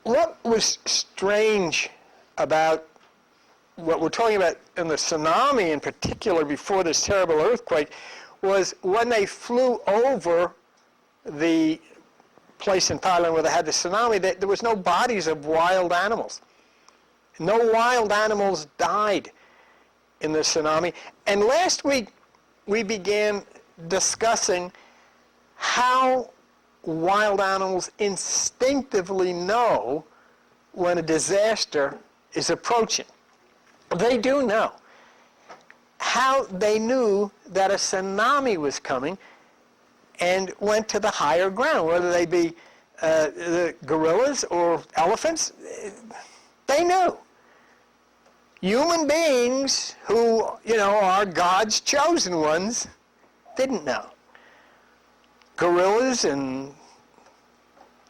What was strange about what we're talking about in the tsunami in particular before this terrible earthquake was when they flew over the place in Thailand where they had the tsunami, there was no bodies of wild animals. No wild animals died in the tsunami. And last week we began discussing how wild animals instinctively know when a disaster is approaching. They do know. How they knew that a tsunami was coming and went to the higher ground, whether they be the gorillas or elephants, they knew. Human beings who, are God's chosen ones, didn't know. Gorillas and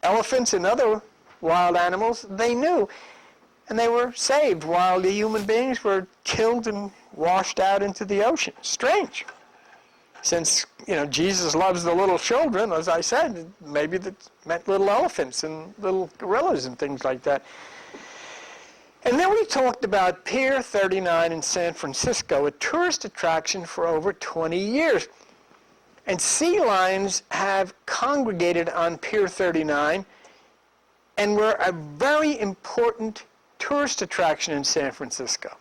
elephants and other wild animals, they knew. And they were saved while the human beings were killed and washed out into the ocean. Strange. Since, Jesus loves the little children, as I said, maybe that meant little elephants and little gorillas and things like that. And then we talked about Pier 39 in San Francisco, a tourist attraction for over 20 years. And sea lions have congregated on Pier 39 and were a very important tourist attraction in San Francisco.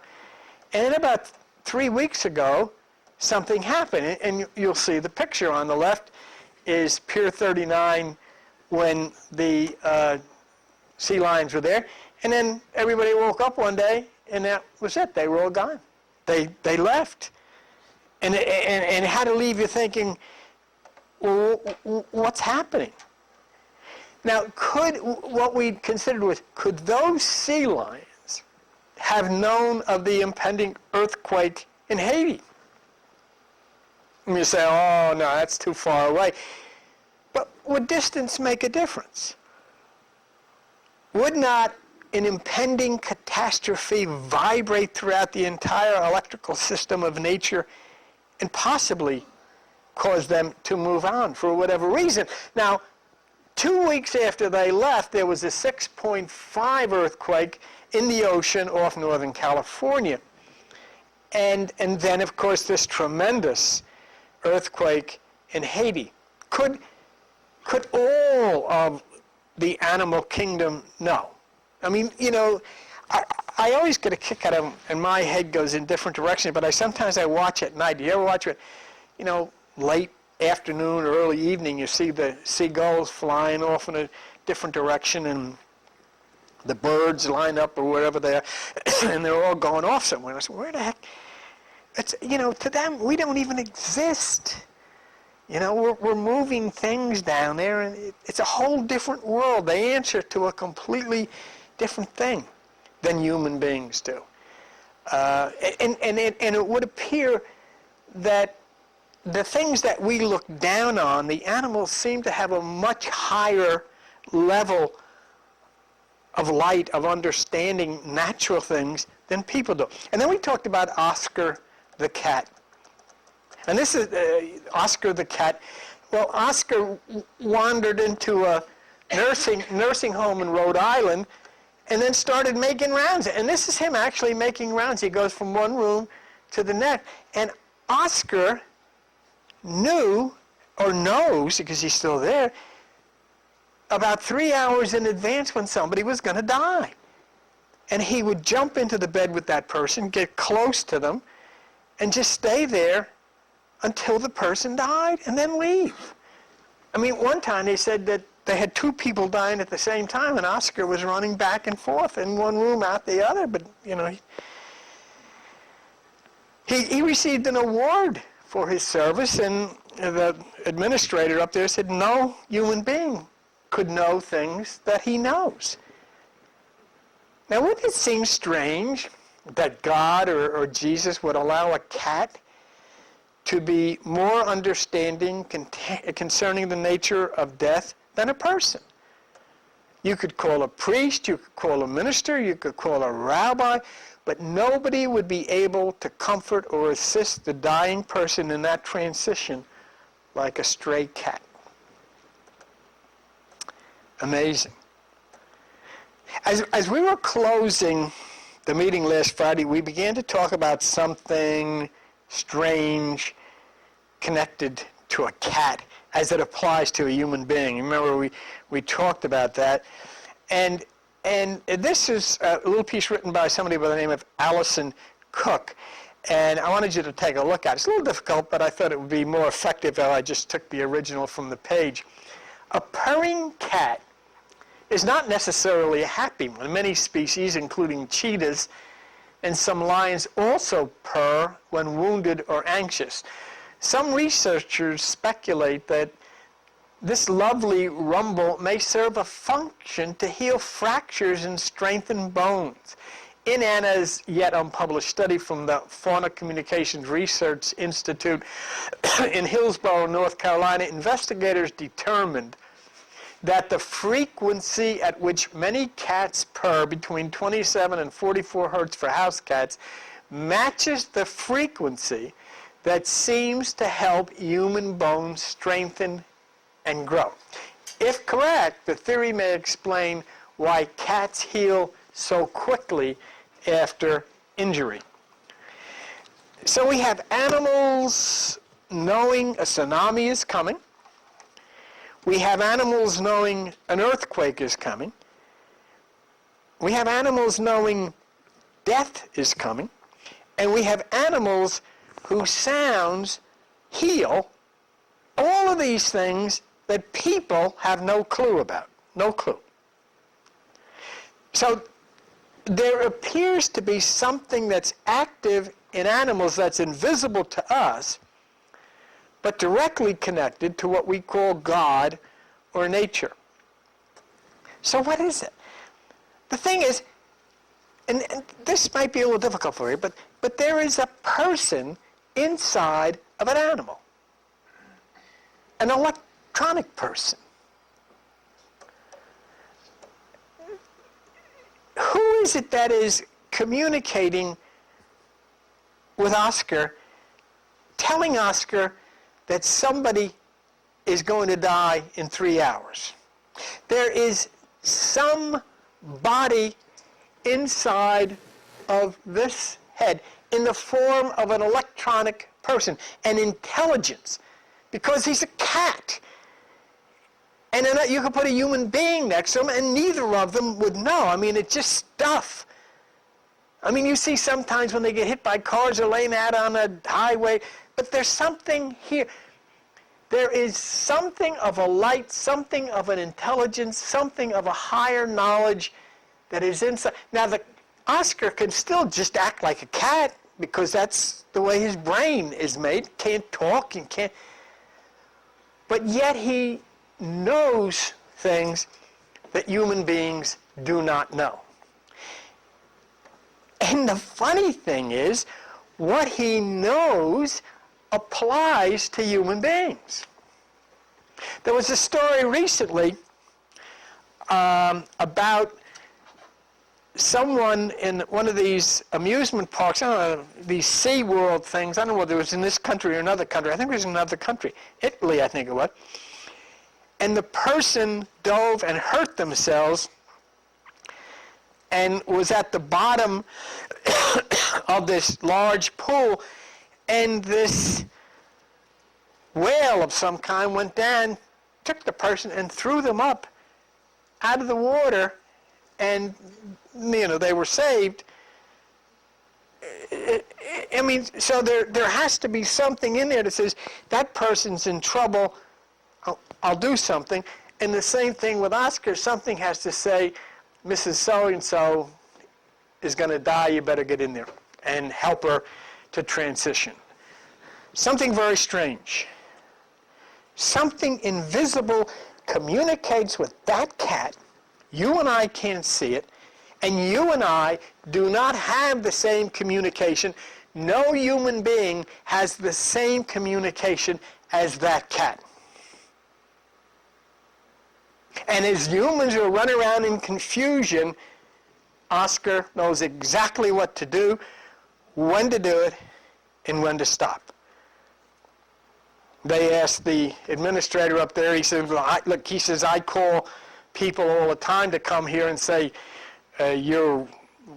And then about 3 weeks ago, something happened. And you'll see the picture on the left is Pier 39 when the sea lions were there. And then everybody woke up one day, and that was it. They were all gone. They left. And it had to leave you thinking, well, what's happening? Now, what we considered was, could those sea lions have known of the impending earthquake in Haiti? And you say, oh, no, that's too far away. But would distance make a difference? Would not an impending catastrophe vibrate throughout the entire electrical system of nature and possibly cause them to move on for whatever reason? Now, 2 weeks after they left, there was a 6.5 earthquake in the ocean off Northern California. And then, of course, this tremendous earthquake in Haiti. Could all of the animal kingdom know? I mean, I always get a kick out of them, and my head goes in different directions, but sometimes I watch at night. Do you ever watch it, late afternoon or early evening, you see the seagulls flying off in a different direction, and the birds line up or wherever they are, and they're all going off somewhere. And I said, where the heck? It's, to them, we don't even exist. We're moving things down there, and it's a whole different world. They answer to a completely different thing than human beings do. And it would appear that the things that we look down on, the animals seem to have a much higher level of light, of understanding natural things than people do. And then we talked about Oscar the cat. And this is Oscar the cat. Well, Oscar wandered into a nursing home in Rhode Island and then started making rounds. And this is him actually making rounds. He goes from one room to the next. And Oscar knew, or knows, because he's still there, about 3 hours in advance when somebody was going to die. And he would jump into the bed with that person, get close to them, and just stay there until the person died, and then leave. I mean, one time they said that they had 2 people dying at the same time, and Oscar was running back and forth in one room, out the other. But, he received an award for his service, and the administrator up there said no human being could know things that he knows. Now, wouldn't it seem strange that God or Jesus would allow a cat to be more understanding concerning the nature of death than a person? You could call a priest, you could call a minister, you could call a rabbi, but nobody would be able to comfort or assist the dying person in that transition like a stray cat. Amazing. As we were closing the meeting last Friday, we began to talk about something strange connected to a cat as it applies to a human being. Remember, we talked about that. And this is a little piece written by somebody by the name of Allison Cook. And I wanted you to take a look at it. It's a little difficult, but I thought it would be more effective if I just took the original from the page. A purring cat is not necessarily a happy one. Many species, including cheetahs and some lions, also purr when wounded or anxious. Some researchers speculate that this lovely rumble may serve a function to heal fractures and strengthen bones. In Anna's yet unpublished study from the Fauna Communications Research Institute in Hillsborough, North Carolina, investigators determined that the frequency at which many cats purr, between 27 and 44 hertz for house cats, matches the frequency that seems to help human bones strengthen and grow. If correct, the theory may explain why cats heal so quickly after injury. So we have animals knowing a tsunami is coming. We have animals knowing an earthquake is coming. We have animals knowing death is coming. And we have animals whose sounds heal all of these things that people have no clue about. No clue. So there appears to be something that's active in animals that's invisible to us, but directly connected to what we call God or nature. So what is it? The thing is, and this might be a little difficult for you, but there is a person inside of an animal. An electronic person. Who is it that is communicating with Oscar, telling Oscar that somebody is going to die in 3 hours? There is some body inside of this head in the form of an electronic person, an intelligence, because he's a cat. And then you could put a human being next to him, and neither of them would know. I mean, it's just stuff. I mean, you see sometimes when they get hit by cars or laying out on a highway, but there's something here. There is something of a light, something of an intelligence, something of a higher knowledge that is inside. Now, the Oscar can still just act like a cat because that's the way his brain is made. Can't talk and can't. But yet he knows things that human beings do not know. And the funny thing is, what he knows applies to human beings. There was a story recently about someone in one of these amusement parks, I don't know, these SeaWorld things. I don't know whether it was in this country or another country. I think it was in another country. Italy, I think it was. And the person dove and hurt themselves and was at the bottom of this large pool, and this whale of some kind went down, took the person and threw them up out of the water, and they were saved. I mean, so there has to be something in there that says that person's in trouble, I'll do something. And the same thing with Oscar. Something has to say, Mrs. So-and-so is going to die, you better get in there and help her to transition. Something very strange. Something invisible communicates with that cat. You and I can't see it, and you and I do not have the same communication. No human being has the same communication as that cat. And as humans are running around in confusion, Oscar knows exactly what to do, when to do it, and when to stop. They asked the administrator up there, he said, look, he says, I call people all the time to come here and say, your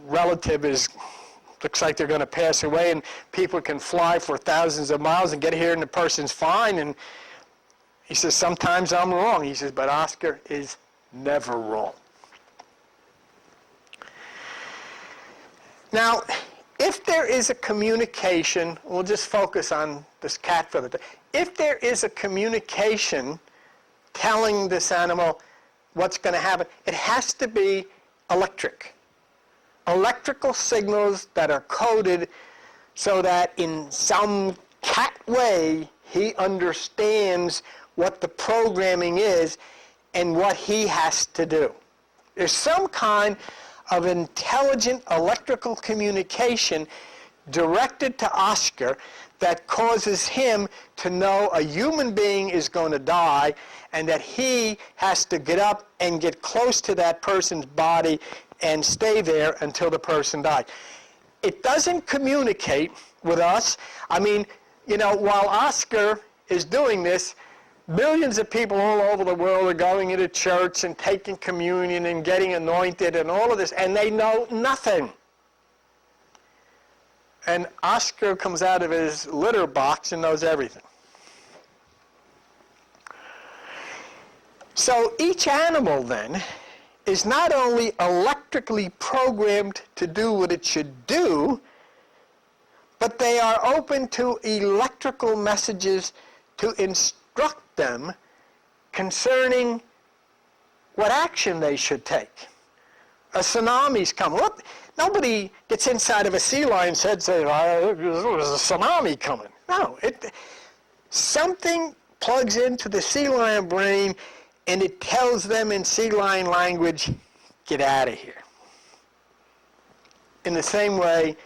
relative looks like they're going to pass away, and people can fly for thousands of miles and get here and the person's fine. And he says, sometimes I'm wrong. He says, but Oscar is never wrong. Now, if there is a communication, we'll just focus on this cat for the day. If there is a communication telling this animal what's going to happen, it has to be electric. Electrical signals that are coded so that in some cat way he understands what the programming is and what he has to do. There's some kind of intelligent electrical communication directed to Oscar that causes him to know a human being is going to die and that he has to get up and get close to that person's body and stay there until the person dies. It doesn't communicate with us. I mean, while Oscar is doing this, millions of people all over the world are going into church and taking communion and getting anointed and all of this, and they know nothing. And Oscar comes out of his litter box and knows everything. So each animal, then, is not only electrically programmed to do what it should do, but they are open to electrical messages to instruct them concerning what action they should take. A tsunami's coming. What? Nobody gets inside of a sea lion's head and says, there's a tsunami coming. No. Something plugs into the sea lion brain and it tells them in sea lion language, get out of here. In the same way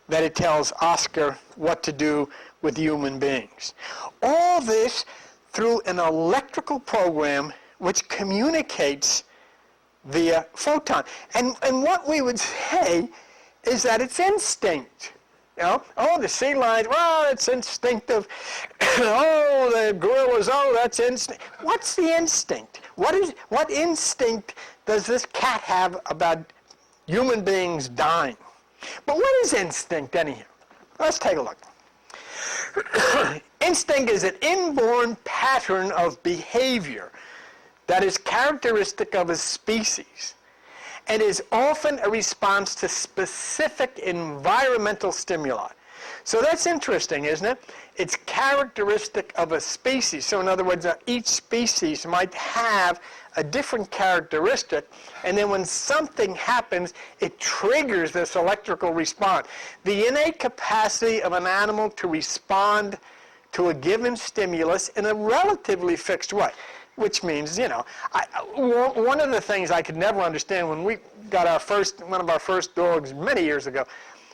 that it tells Oscar what to do with human beings. All this through an electrical program which communicates via photon. And what we would say is that it's instinct. The sea lions, well, it's instinctive. Oh, the gorillas, that's instinct. What's the instinct? What instinct does this cat have about human beings dying? But what is instinct anyhow? Let's take a look. Instinct is an inborn pattern of behavior that is characteristic of a species and is often a response to specific environmental stimuli. So that's interesting, isn't it? It's characteristic of a species. So in other words, each species might have a different characteristic, and then when something happens, it triggers this electrical response. The innate capacity of an animal to respond to a given stimulus in a relatively fixed way. Which means, one of the things I could never understand when we got one of our first dogs many years ago,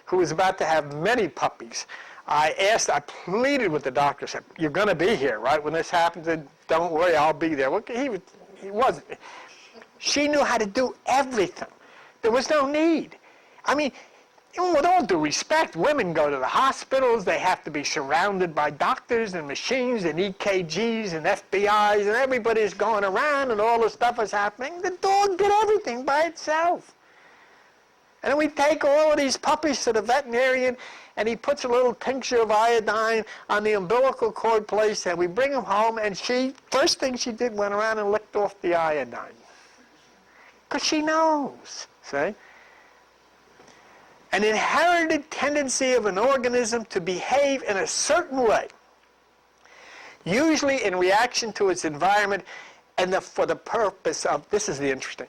who was about to have many puppies, I pleaded with the doctor, said, you're going to be here, right? When this happens, don't worry, I'll be there. Well, he wasn't. She knew how to do everything. There was no need. I mean, with all due respect, women go to the hospitals, they have to be surrounded by doctors and machines and EKGs and FBIs, and everybody's going around and all this stuff is happening. The dog did everything by itself. And then we take all of these puppies to the veterinarian, and he puts a little tincture of iodine on the umbilical cord place, and we bring them home, and first thing she did, went around and licked off the iodine. Because she knows, see? An inherited tendency of an organism to behave in a certain way, usually in reaction to its environment, and for the purpose of, this is the interesting,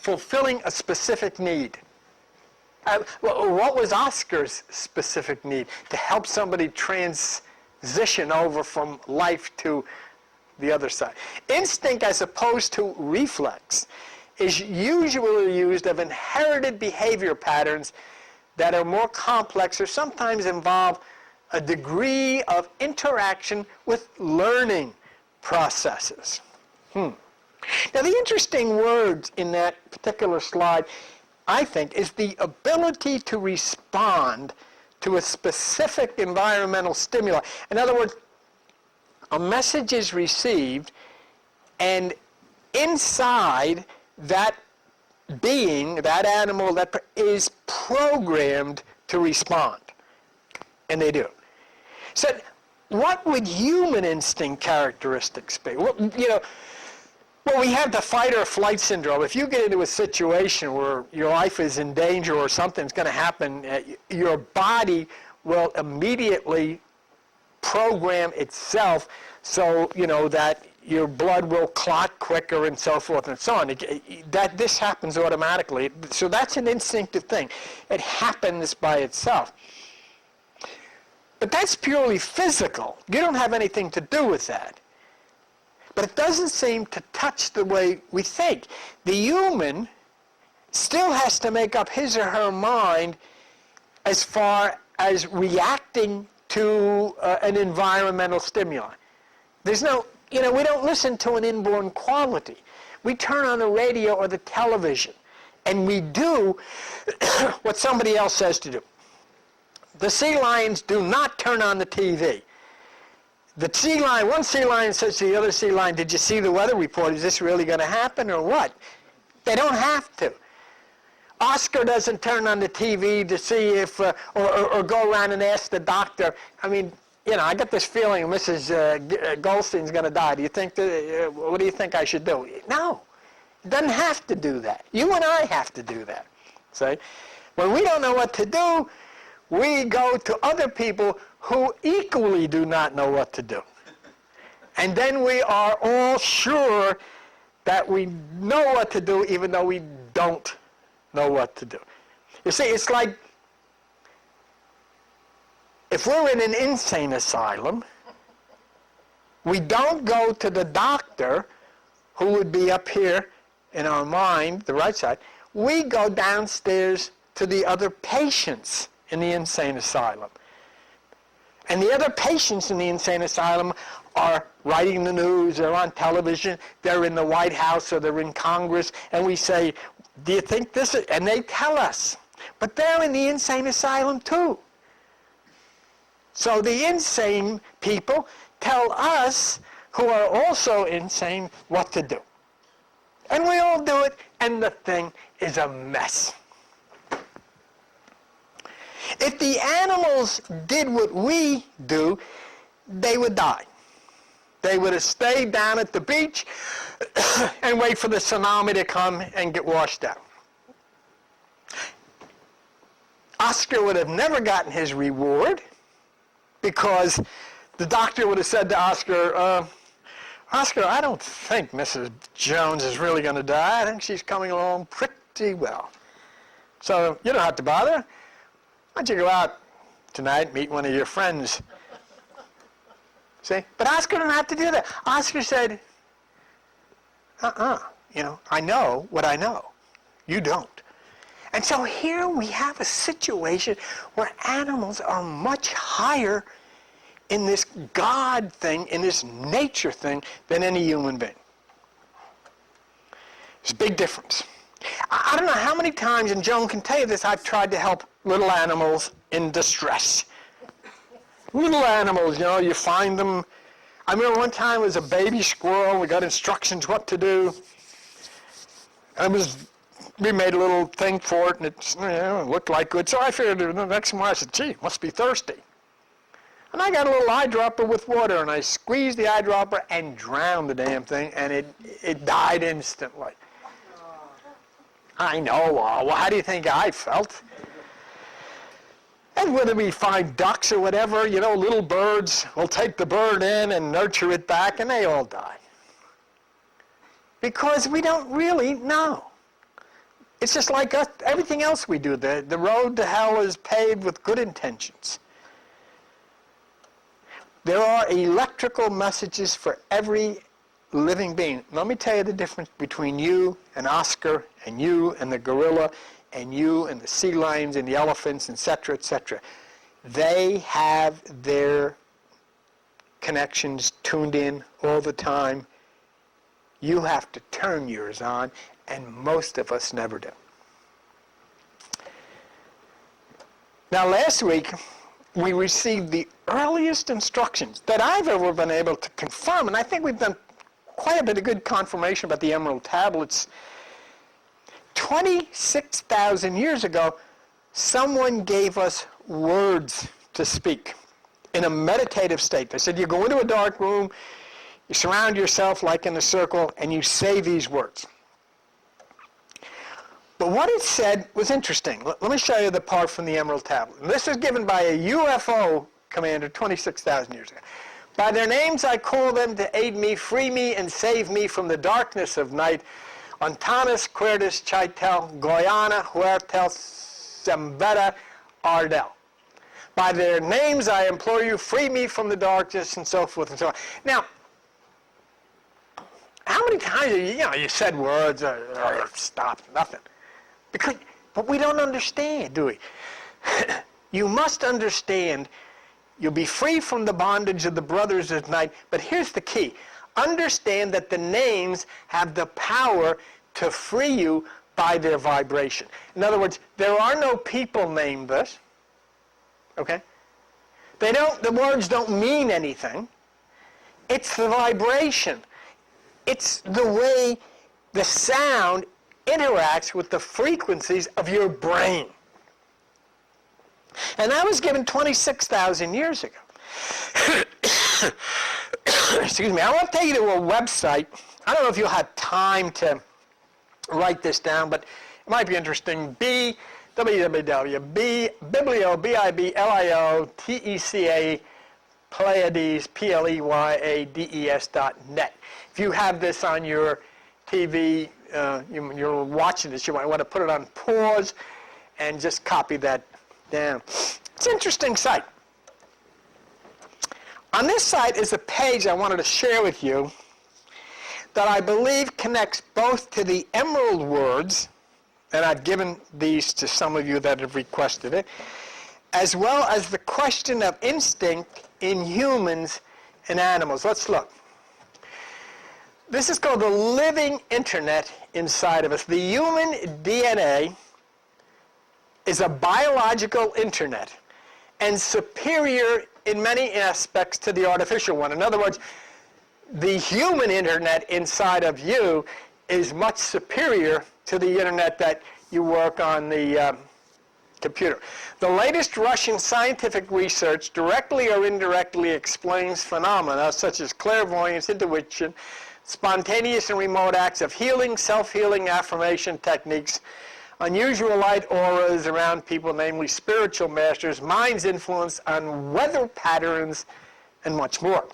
fulfilling a specific need. What was Oscar's specific need? To help somebody transition over from life to the other side. Instinct, as opposed to reflex, is usually used of inherited behavior patterns that are more complex or sometimes involve a degree of interaction with learning processes. Now, the interesting word in that particular slide, I think, is the ability to respond to a specific environmental stimuli. In other words, a message is received, and inside that being, that animal, that is programmed to respond. And they do. So what would human instinct characteristics be? Well, we have the fight or flight syndrome. If you get into a situation where your life is in danger or something's going to happen, your body will immediately program itself so, that your blood will clot quicker and so forth and so on. This happens automatically. So that's an instinctive thing. It happens by itself. But that's purely physical. You don't have anything to do with that. But it doesn't seem to touch the way we think. The human still has to make up his or her mind as far as reacting to an environmental stimuli. There's no, we don't listen to an inborn quality. We turn on the radio or the television, and we do what somebody else says to do. The sea lions do not turn on the TV. One sea lion says to the other sea lion, did you see the weather report? Is this really going to happen or what? They don't have to. Oscar doesn't turn on the TV to see if, or go around and ask the doctor. I mean, I got this feeling Mrs. Goldstein's going to die. What do you think I should do? No, it doesn't have to do that. You and I have to do that. See? When we don't know what to do, we go to other people who equally do not know what to do. And then we are all sure that we know what to do even though we don't know what to do. You see, it's like if we're in an insane asylum, we don't go to the doctor who would be up here in our mind, the right side. We go downstairs to the other patients in the insane asylum. And the other patients in the insane asylum are writing the news, they're on television, they're in the White House or they're in Congress, and we say, do you think this is, and they tell us. But they're in the insane asylum too. So the insane people tell us, who are also insane, what to do. And we all do it, and the thing is a mess. If the animals did what we do, they would die. They would have stayed down at the beach and wait for the tsunami to come and get washed out. Oscar would have never gotten his reward because the doctor would have said to Oscar, Oscar, I don't think Mrs. Jones is really going to die. I think she's coming along pretty well. So you don't have to bother. Why don't you go out tonight and meet one of your friends? See? But Oscar didn't have to do that. Oscar said, I know what I know. You don't. And so here we have a situation where animals are much higher in this God thing, in this nature thing, than any human being. There's a big difference. I don't know how many times, and Joan can tell you this, I've tried to help little animals in distress. Little animals, you find them. I remember one time it was a baby squirrel. We got instructions what to do. We made a little thing for it, and it looked like good. So I figured the next morning, I said, gee, it must be thirsty. And I got a little eyedropper with water, and I squeezed the eyedropper and drowned the damn thing, and it died instantly. I know. Well, how do you think I felt? And whether we find ducks or whatever, little birds, we'll take the bird in and nurture it back, and they all die. Because we don't really know. It's just like us, everything else we do. The road to hell is paved with good intentions. There are electrical messages for every living being. Let me tell you the difference between you and Oscar and you and the gorilla and you and the sea lions and the elephants, etc., etc. They have their connections tuned in all the time. You have to turn yours on, and most of us never do. Now, last week, we received the earliest instructions that I've ever been able to confirm, and I think we've done quite a bit of good confirmation about the Emerald Tablets. 26,000 years ago, someone gave us words to speak in a meditative state. They said, you go into a dark room, you surround yourself like in a circle, and you say these words. But what it said was interesting. Let me show you the part from the Emerald Tablet. And this was given by a UFO commander 26,000 years ago. By their names I call them to aid me, free me, and save me from the darkness of night. Ontanas, Quertus, Chitel, Goiana, Huertel, Sembeta, Ardel. By their names I implore you, free me from the darkness, and so forth and so on. Now, how many times you said words, stop, nothing. But we don't understand, do we? You must understand. You'll be free from the bondage of the brothers of night. But here's the key. Understand that the names have the power to free you by their vibration. In other words, there are no people named this. Okay? The words don't mean anything. It's the vibration. It's the way the sound interacts with the frequencies of your brain. And that was given 26,000 years ago. Excuse me. I want to take you to a website. I don't know if you'll have time to write this down, but it might be interesting. Biblio, B-I-B-L-I-O, T-E-C-A, Pleiades, P-L-E-Y-A-D-E-S.net. If you have this on your TV, you're watching this, you might want to put it on pause and just copy that down. It's an interesting site. On this site is a page I wanted to share with you that I believe connects both to the Emerald words, and I've given these to some of you that have requested it, as well as the question of instinct in humans and animals. Let's look. This is called the living internet inside of us. The human DNA is a biological internet and superior in many aspects to the artificial one. In other words, the human internet inside of you is much superior to the internet that you work on the computer. The latest Russian scientific research directly or indirectly explains phenomena such as clairvoyance, intuition, spontaneous and remote acts of healing, self-healing affirmation techniques, unusual light auras around people, namely spiritual masters, mind's influence on weather patterns, and much more.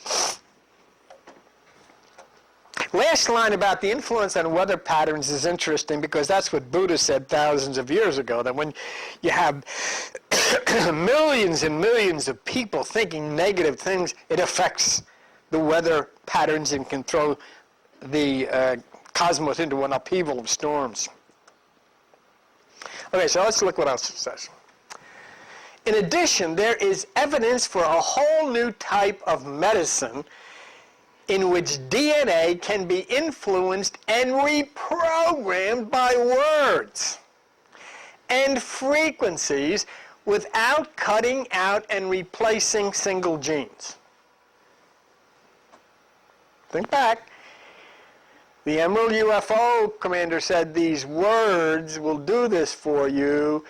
Last line about the influence on weather patterns is interesting because that's what Buddha said thousands of years ago, that when you have millions and millions of people thinking negative things, it affects the weather patterns and can throw the cosmos into an upheaval of storms. Okay, so let's look what else it says. In addition, there is evidence for a whole new type of medicine in which DNA can be influenced and reprogrammed by words and frequencies without cutting out and replacing single genes. Think back. The Emerald UFO commander said these words will do this for you,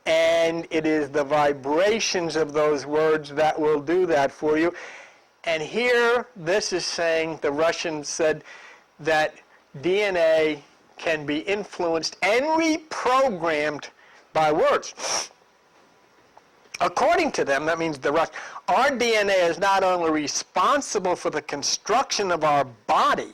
and it is the vibrations of those words that will do that for you. And here, this is saying, the Russians said that DNA can be influenced and reprogrammed by words. According to them, that means the Russians, our DNA is not only responsible for the construction of our body,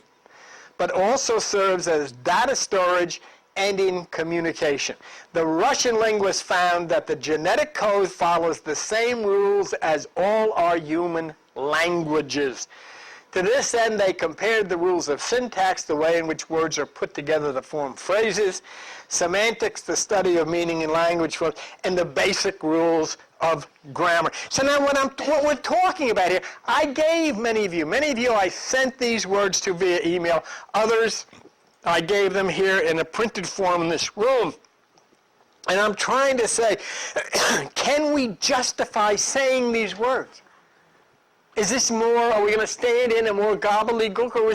but also serves as data storage and in communication. The Russian linguists found that the genetic code follows the same rules as all our human languages. To this end, they compared the rules of syntax, the way in which words are put together to form phrases, semantics, the study of meaning in language forms, and the basic rules of grammar. So now what we're talking about here, I gave many of you I sent these words to via email. Others, I gave them here in a printed form in this room. And I'm trying to say, can we justify saying these words? Is this more, are we going to stand in a more gobbledygook, or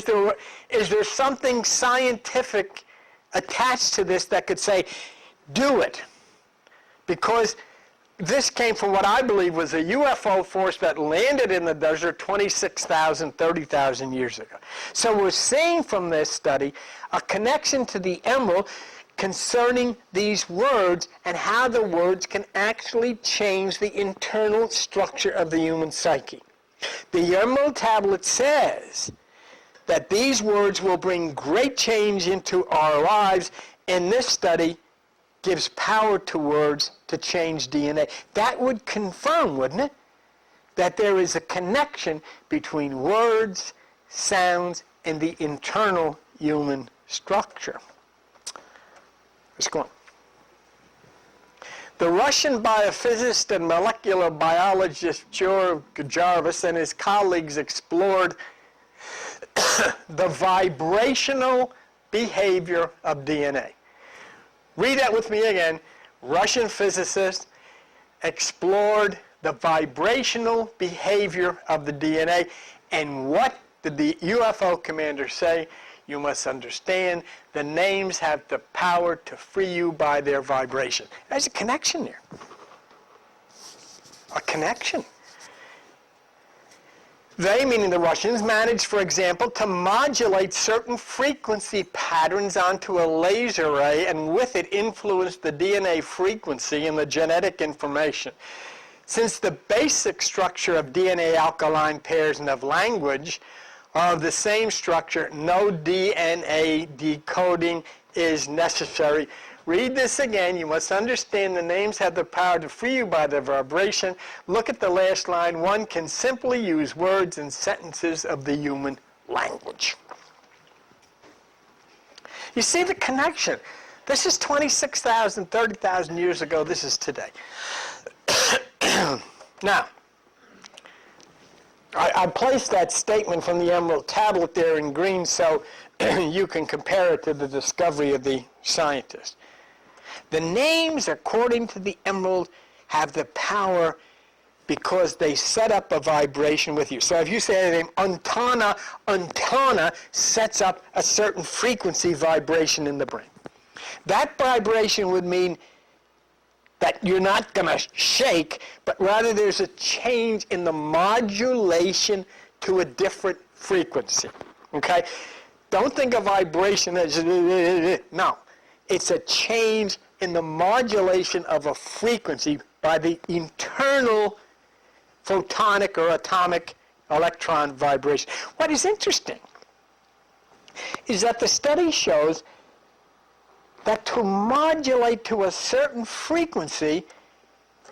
is there something scientific attached to this that could say, do it? Because this came from what I believe was a UFO force that landed in the desert 26,000, 30,000 years ago. So we're seeing from this study a connection to the emerald concerning these words and how the words can actually change the internal structure of the human psyche. The Emerald Tablet says that these words will bring great change into our lives, and this study gives power to words to change DNA. That would confirm, wouldn't it, that there is a connection between words, sounds, and the internal human structure. Let's go on. The Russian biophysicist and molecular biologist Georg Jarvis and his colleagues explored the vibrational behavior of DNA. Read that with me again. Russian physicists explored the vibrational behavior of the DNA. And what did the UFO commander say? You must understand the names have the power to free you by their vibration. There's a connection there. A connection. They, meaning the Russians, managed, for example, to modulate certain frequency patterns onto a laser array and with it influence the DNA frequency and the genetic information. Since the basic structure of DNA alkaline pairs and of language are of the same structure, no DNA decoding is necessary. Read this again. You must understand the names have the power to free you by their vibration. Look at the last line. One can simply use words and sentences of the human language. You see the connection. This is 26,000, 30,000 years ago. This is today. Now, I placed that statement from the Emerald Tablet there in green so you can compare it to the discovery of the scientist. The names, according to the Emerald, have the power because they set up a vibration with you. So if you say the name Untana, Untana sets up a certain frequency vibration in the brain. That vibration would mean that you're not going to shake, but rather there's a change in the modulation to a different frequency. Okay? Don't think of vibration as, no. It's a change in the modulation of a frequency by the internal photonic or atomic electron vibration. What is interesting is that the study shows that to modulate to a certain frequency,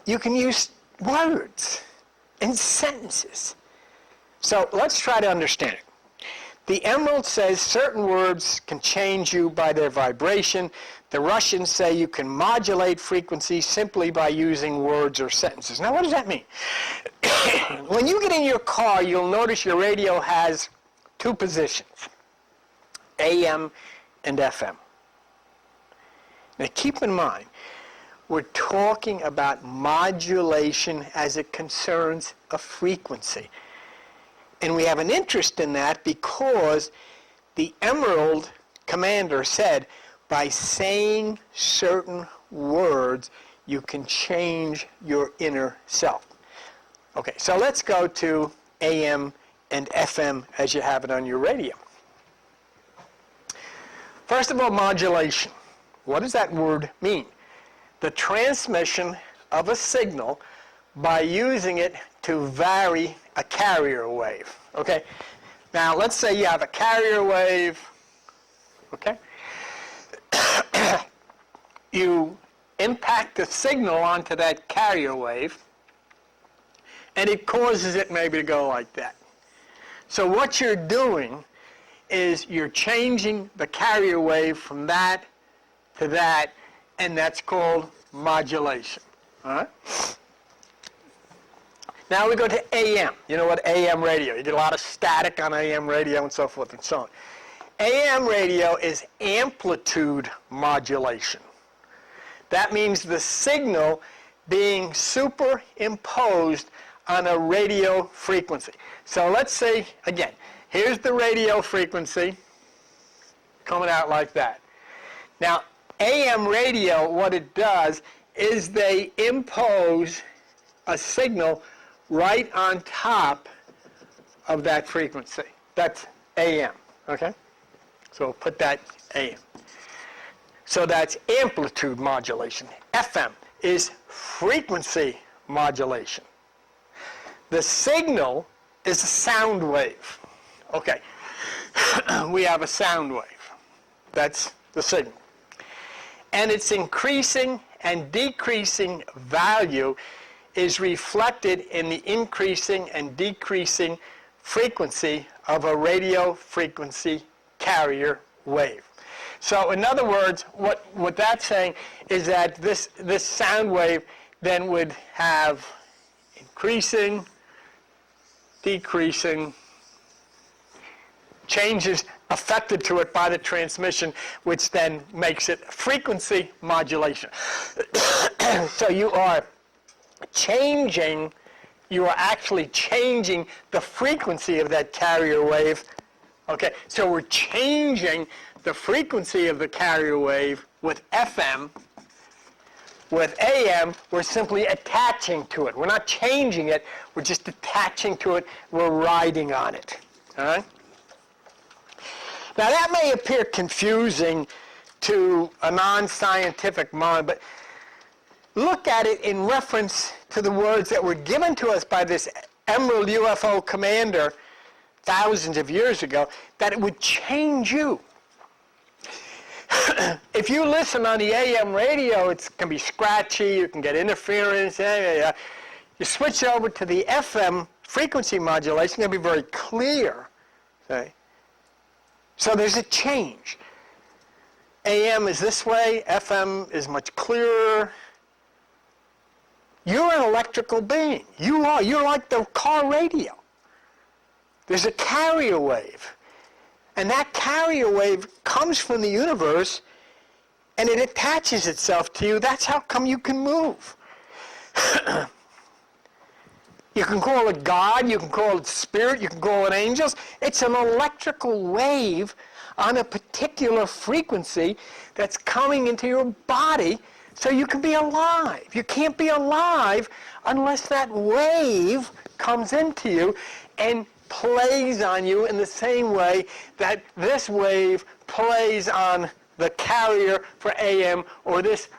you can use words and sentences. So let's try to understand it. The Emerald says certain words can change you by their vibration. The Russians say you can modulate frequency simply by using words or sentences. Now, what does that mean? When you get in your car, you'll notice your radio has two positions, AM and FM. Now, keep in mind, we're talking about modulation as it concerns a frequency. And we have an interest in that because the Emerald commander said, by saying certain words, you can change your inner self. Okay, so let's go to AM and FM as you have it on your radio. First of all, modulation. What does that word mean? The transmission of a signal by using it to vary a carrier wave. Okay? Now, let's say you have a carrier wave. Okay? You impact the signal onto that carrier wave, and it causes it maybe to go like that. So what you're doing is you're changing the carrier wave from that to that, and that's called modulation. All right? Now we go to AM. You know what AM radio? You get a lot of static on AM radio and so forth and so on. AM radio is amplitude modulation. That means the signal being superimposed on a radio frequency. So let's say, again, here's the radio frequency coming out like that. Now, AM radio, what it does is they impose a signal right on top of that frequency. That's AM, okay? So we'll put that AM. So that's amplitude modulation. FM is frequency modulation. The signal is a sound wave. Okay, we have a sound wave. That's the signal. And its increasing and decreasing value is reflected in the increasing and decreasing frequency of a radio frequency carrier wave. So in other words, what that's saying is that this sound wave then would have increasing, decreasing, changes affected to it by the transmission, which then makes it frequency modulation. So you are actually changing the frequency of that carrier wave. Okay, so we're changing the frequency of the carrier wave with FM. With AM, we're simply attaching to it. We're not changing it, we're just attaching to it, we're riding on it. All right? Now that may appear confusing to a non-scientific mind, but look at it in reference to the words that were given to us by this Emerald UFO commander thousands of years ago, that it would change you. If you listen on the AM radio, it can be scratchy, you can get interference. You switch over to the FM frequency modulation, it's going to be very clear. Okay? So there's a change. AM is this way, FM is much clearer. You're an electrical being. You're like the car radio. There's a carrier wave. And that carrier wave comes from the universe and it attaches itself to you. That's how come you can move. You can call it God, you can call it spirit, you can call it angels. It's an electrical wave on a particular frequency that's coming into your body so you can be alive. You can't be alive unless that wave comes into you and plays on you in the same way that this wave plays on the carrier for AM, or this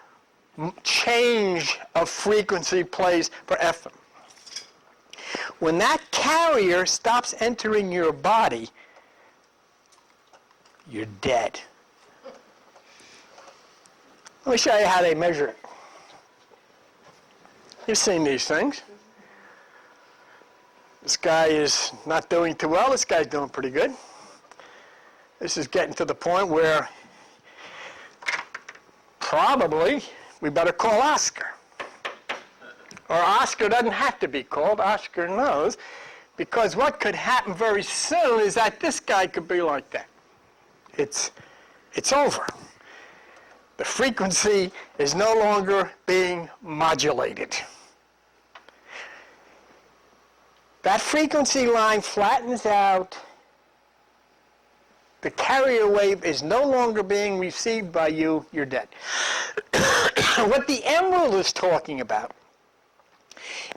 change of frequency plays for FM. When that carrier stops entering your body, you're dead. Let me show you how they measure it. You've seen these things. This guy is not doing too well. This guy's doing pretty good. This is getting to the point where probably we better call Oscar. Or Oscar doesn't have to be called. Oscar knows. Because what could happen very soon is that this guy could be like that. It's over. The frequency is no longer being modulated. That frequency line flattens out. The carrier wave is no longer being received by you. You're dead. What the Emerald is talking about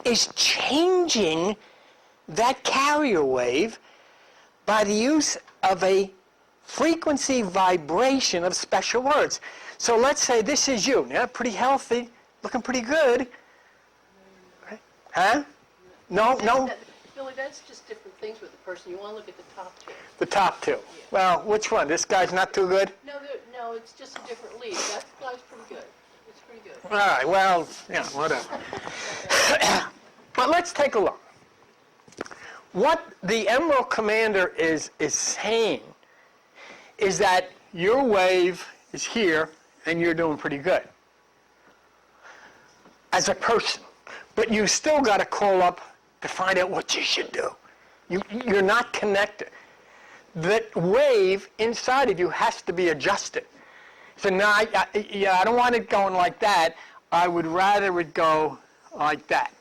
is changing that carrier wave by the use of a frequency vibration of special words. So let's say this is you. Yeah, pretty healthy, looking pretty good. Right? Huh? No. Billy, that's just different things with the person. You want to look at the top two. The top two. Yeah. Well, which one? This guy's not too good? No, it's just a different lead. That guy's pretty good. It's pretty good. All right, well, yeah, whatever. But let's take a look. What the Emerald Commander is saying is that your wave is here and you're doing pretty good as a person. But you still got to call up to find out what you should do. You're not connected. That wave inside of you has to be adjusted. So no, I don't want it going like that. I would rather it go like that.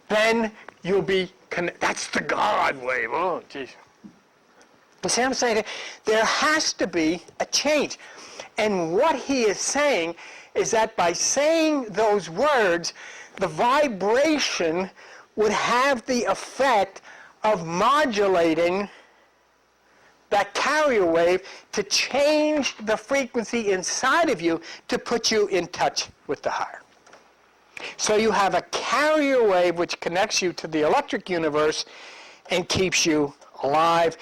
Then you'll be that's the God wave. Oh, jeez. You see what I'm saying? There has to be a change. And what he is saying is that by saying those words, the vibration would have the effect of modulating that carrier wave to change the frequency inside of you to put you in touch with the higher. So you have a carrier wave which connects you to the electric universe and keeps you alive.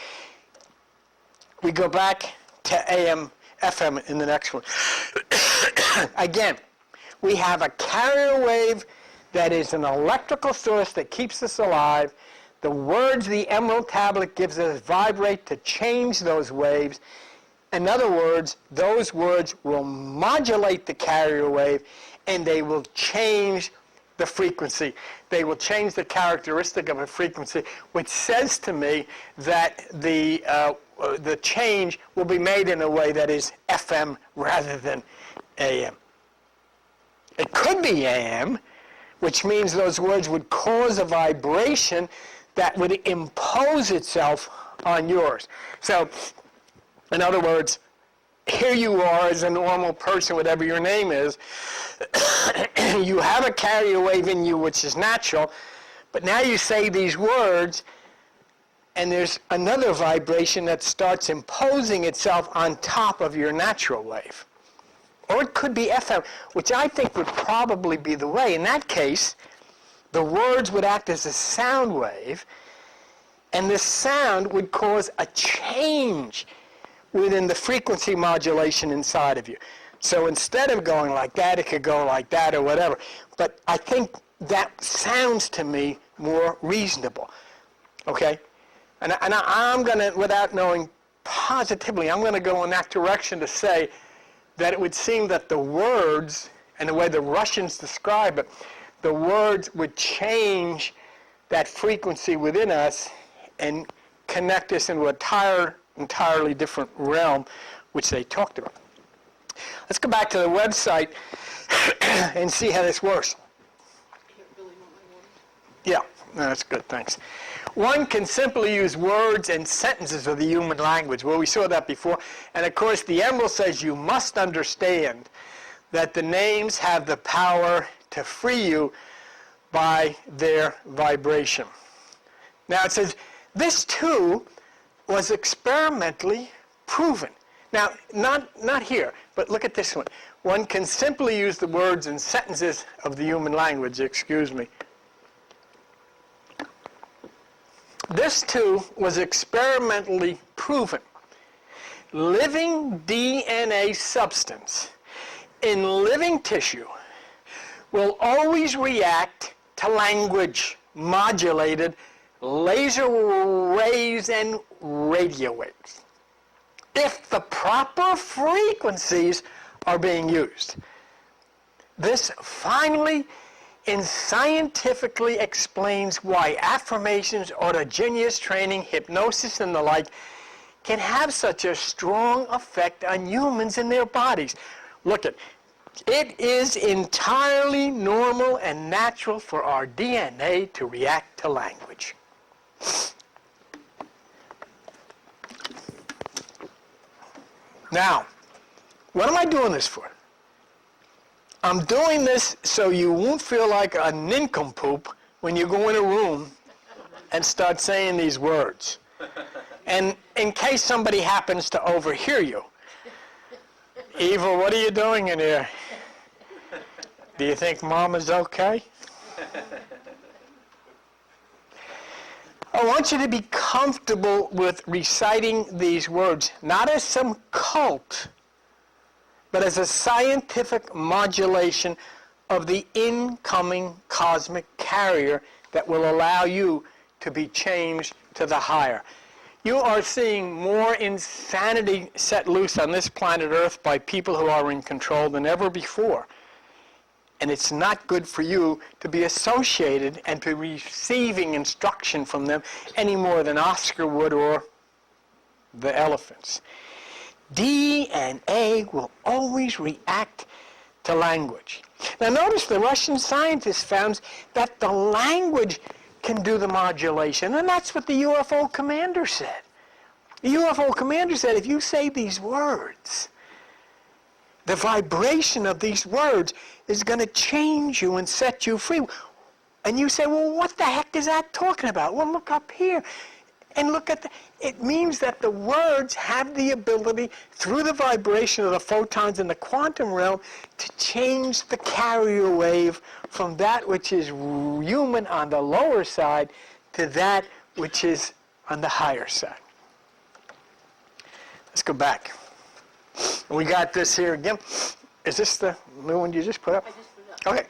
We go back to AM, FM in the next one. Again, we have a carrier wave that is an electrical source that keeps us alive. The words the Emerald Tablet gives us vibrate to change those waves. In other words, those words will modulate the carrier wave and they will change the frequency. They will change the characteristic of a frequency, which says to me that the change will be made in a way that is FM rather than AM. It could be AM, which means those words would cause a vibration that would impose itself on yours. So, in other words, here you are as a normal person, whatever your name is. You have a carrier wave in you, which is natural, but now you say these words, and there's another vibration that starts imposing itself on top of your natural wave. Or it could be FM, which I think would probably be the way. In that case, the words would act as a sound wave, and this sound would cause a change within the frequency modulation inside of you. So instead of going like that, it could go like that or whatever. But I think that sounds to me more reasonable. Okay? And I'm going to, without knowing positively, I'm going to go in that direction to say that it would seem that the words, and the way the Russians describe it, the words would change that frequency within us and connect us into an entirely different realm, which they talked about. Let's go back to the website and see how this works. Yeah, no, that's good, thanks. One can simply use words and sentences of the human language. Well, we saw that before. And of course, the Emerald says you must understand that the names have the power to free you by their vibration. Now it says, this too was experimentally proven. Now, not here, but look at this one. One can simply use the words and sentences of the human language, excuse me. This too was experimentally proven. Living DNA substance in living tissue will always react to language modulated laser rays and radio waves if the proper frequencies are being used. This finally and scientifically explains why affirmations, autogenius training, hypnosis, and the like can have such a strong effect on humans and their bodies. Look at it is entirely normal and natural for our DNA to react to language. Now, what am I doing this for? I'm doing this so you won't feel like a nincompoop when you go in a room and start saying these words. And in case somebody happens to overhear you. Eva, what are you doing in here? Do you think Mom is okay? I want you to be comfortable with reciting these words, not as some cult, but as a scientific modulation of the incoming cosmic carrier that will allow you to be changed to the higher. You are seeing more insanity set loose on this planet Earth by people who are in control than ever before. And it's not good for you to be associated and to be receiving instruction from them any more than Oscar would or the elephants. DNA will always react to language. Now notice the Russian scientists found that the language can do the modulation. And that's what the UFO commander said. The UFO commander said, if you say these words, the vibration of these words is going to change you and set you free. And you say, well, what the heck is that talking about? Well, look up here and look at it means that the words have the ability, through the vibration of the photons in the quantum realm, to change the carrier wave from that which is human on the lower side to that which is on the higher side. Let's go back. We got this here again. Is this the new one you just put up? I just put it up. Okay.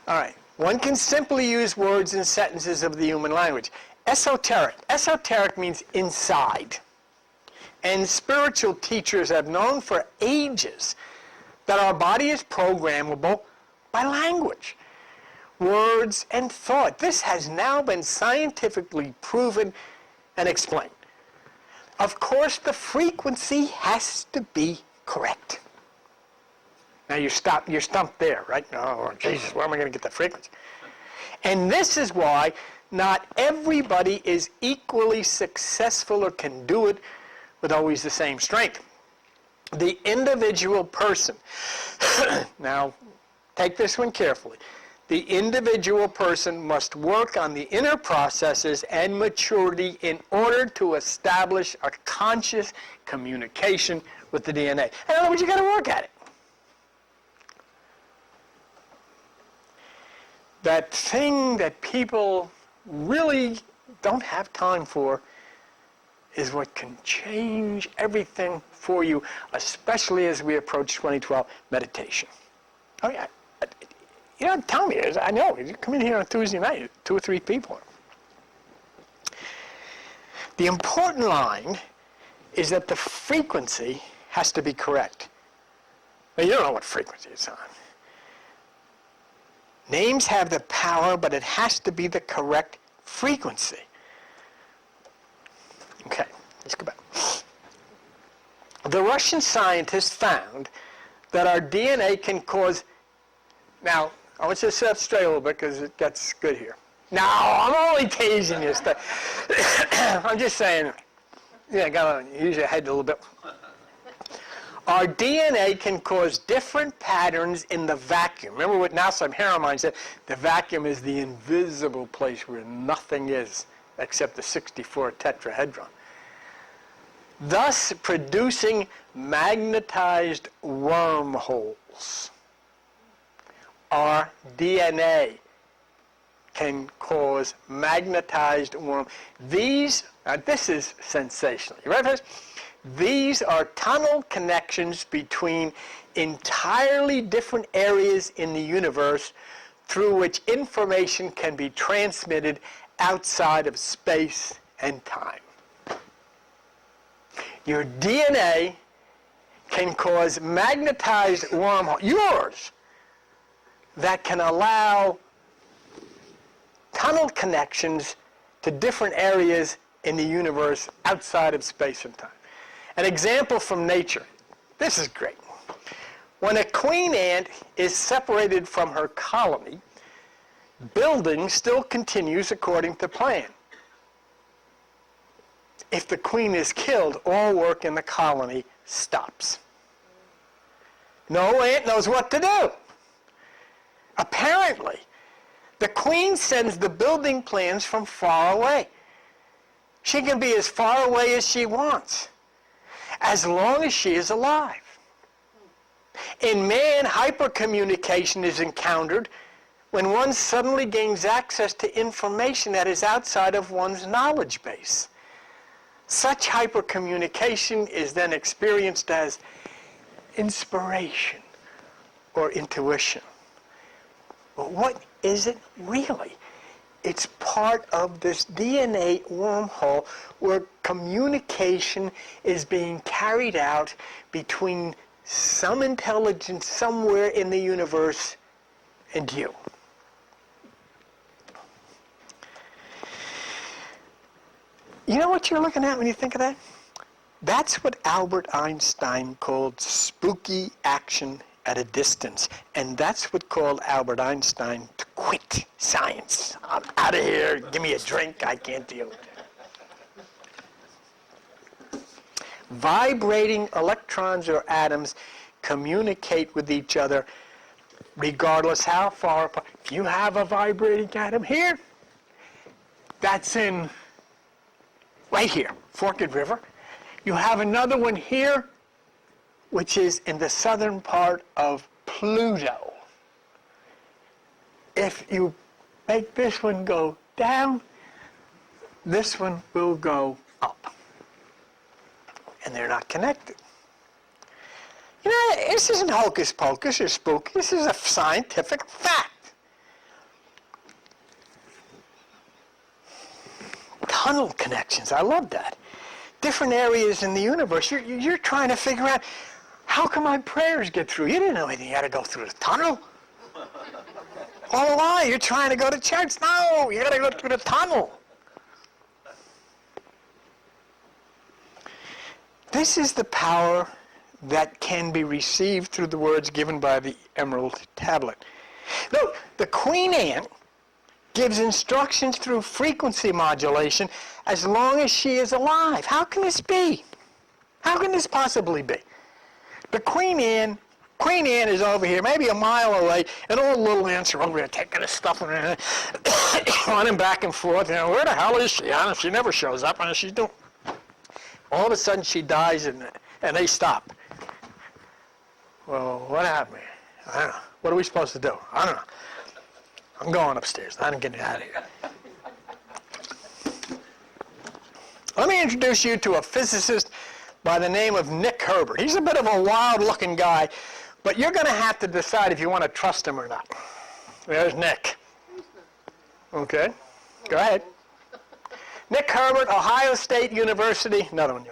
All right. One can simply use words and sentences of the human language. Esoteric. Esoteric means inside. And spiritual teachers have known for ages that our body is programmable by language, words, and thought. This has now been scientifically proven and explained. Of course, the frequency has to be correct. Now you're stumped there, right? Oh, Jesus, where am I going to get the frequency? And this is why not everybody is equally successful or can do it with always the same strength. The individual person, now take this one carefully, the individual person must work on the inner processes and maturity in order to establish a conscious communication with the DNA. In other words, you got to work at it. That thing that people really don't have time for is what can change everything for you, especially as we approach 2012, meditation. Oh yeah, you don't tell me this. I know. You come in here on Tuesday night, 2 or 3 people. The important line is that the frequency has to be correct. Now, you don't know what frequency it's on. Names have the power, but it has to be the correct frequency. Okay, let's go back. The Russian scientists found that our DNA can cause... Now, I want you to sit up straight a little bit because it gets good here. No, I'm only teasing you. I'm just saying, gotta use your head a little bit. Our DNA can cause different patterns in the vacuum. Remember what Nassim Haramein said? The vacuum is the invisible place where nothing is except the 64 tetrahedron. Thus producing magnetized wormholes. Our DNA can cause magnetized wormholes. This is sensational. You ready for this? These are tunnel connections between entirely different areas in the universe through which information can be transmitted outside of space and time. Your DNA can cause magnetized wormholes, yours, that can allow tunnel connections to different areas in the universe outside of space and time. An example from nature. This is great. When a queen ant is separated from her colony, building still continues according to plan. If the queen is killed, all work in the colony stops. No ant knows what to do. Apparently, the queen sends the building plans from far away. She can be as far away as she wants, as long as she is alive. In man, hypercommunication is encountered when one suddenly gains access to information that is outside of one's knowledge base. Such hypercommunication is then experienced as inspiration or intuition. But what is it really? It's part of this DNA wormhole where communication is being carried out between some intelligence somewhere in the universe and you. You know what you're looking at when you think of that? That's what Albert Einstein called spooky action at a distance. And that's what called Albert Einstein to quit science. I'm out of here. Give me a drink. I can't deal with it. Vibrating electrons or atoms communicate with each other regardless how far apart. If you have a vibrating atom here, that's in right here, Forked River. You have another one here, which is in the southern part of Pluto. If you make this one go down, this one will go up. And they're not connected. You know, this isn't hocus pocus or spooky. This is a scientific fact. Tunnel connections, I love that. Different areas in the universe. You're trying to figure out, how can my prayers get through? You didn't know anything. You had to go through the tunnel. All the while, you're trying to go to church. No, you got to go through the tunnel. This is the power that can be received through the words given by the Emerald Tablet. Look, the Queen Ant gives instructions through frequency modulation as long as she is alive. How can this be? How can this possibly be? The Queen Ant is over here, maybe a mile away, and all the little ants are over there taking this stuff and running back and forth. You know, where the hell is she? She never shows up. She's doing. All of a sudden she dies and they stop. Well, what happened? I don't know. What are we supposed to do? I don't know. I'm going upstairs. I'm getting out of here. Let me introduce you to a physicist by the name of Nick Herbert. He's a bit of a wild-looking guy, but you're going to have to decide if you want to trust him or not. There's Nick. Okay, go ahead. Nick Herbert, Ohio State University, another one,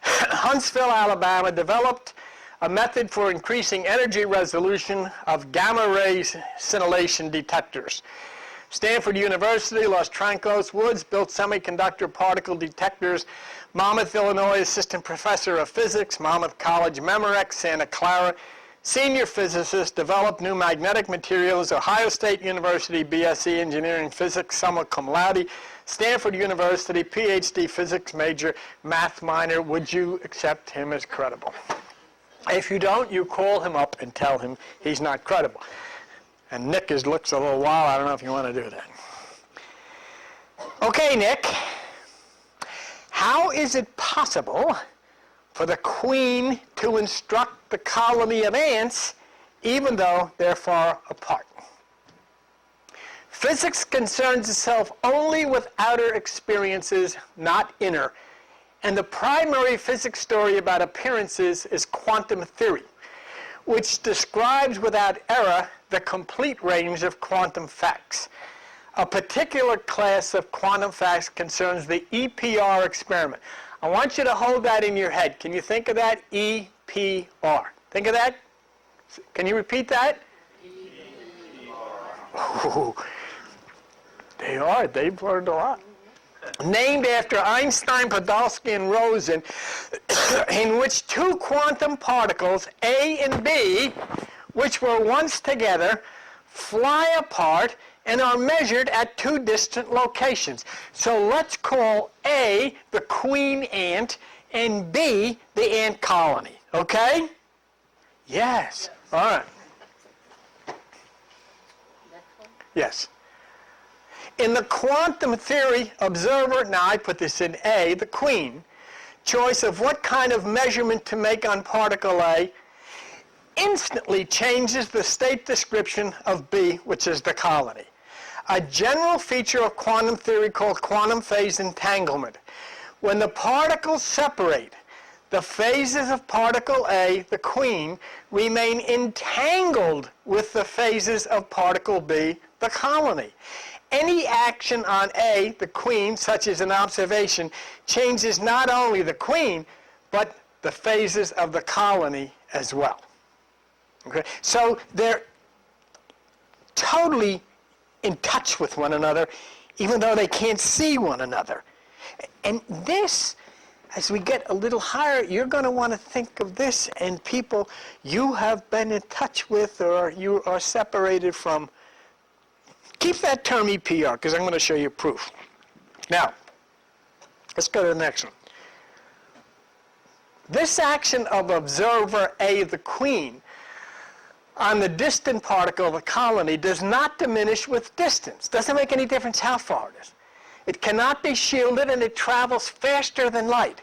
Huntsville, Alabama, developed a method for increasing energy resolution of gamma ray scintillation detectors. Stanford University, Los Trancos Woods built semiconductor particle detectors. Monmouth, Illinois, assistant professor of physics. Monmouth College, Memorex, Santa Clara. Senior physicist, developed new magnetic materials. Ohio State University, BSc Engineering Physics, summa cum laude. Stanford University, PhD physics major, math minor. Would you accept him as credible? If you don't, you call him up and tell him he's not credible. And Nick looks a little wild. I don't know if you want to do that. Okay, Nick. How is it possible for the queen to instruct the colony of ants even though they're far apart? Physics concerns itself only with outer experiences, not inner. And the primary physics story about appearances is quantum theory, which describes without error the complete range of quantum facts. A particular class of quantum facts concerns the EPR experiment. I want you to hold that in your head. Can you think of that? EPR. Think of that? Can you repeat that? EPR. They've learned a lot. Named after Einstein, Podolsky, and Rosen, in which two quantum particles, A and B, which were once together, fly apart and are measured at two distant locations. So let's call A the queen ant and B the ant colony. Okay? Yes. All right. Yes. In the quantum theory observer, now I put this in A, the queen, choice of what kind of measurement to make on particle A instantly changes the state description of B, which is the colony. A general feature of quantum theory called quantum phase entanglement. When the particles separate, the phases of particle A, the queen, remain entangled with the phases of particle B, the colony. Any action on A, the queen, such as an observation, changes not only the queen, but the phases of the colony as well. Okay? So they're totally in touch with one another, even though they can't see one another. And this, as we get a little higher, you're going to want to think of this and people you have been in touch with or you are separated from. Keep that term EPR, because I'm going to show you proof. Now, let's go to the next one. This action of observer A, the queen, on the distant particle of the colony does not diminish with distance. Doesn't make any difference how far it is. It cannot be shielded, and it travels faster than light.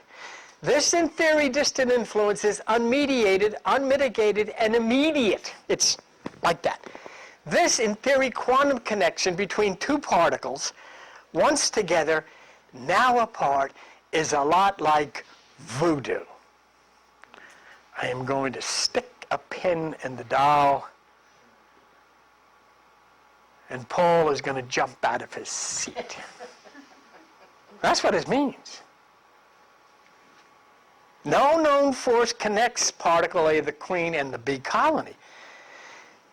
This, in theory, distant influence is unmediated, unmitigated, and immediate. It's like that. This, in theory, quantum connection between two particles, once together, now apart, is a lot like voodoo. I am going to stick a pin in the dial, and Paul is going to jump out of his seat. That's what it means. No known force connects particle A, the queen, and the B colony.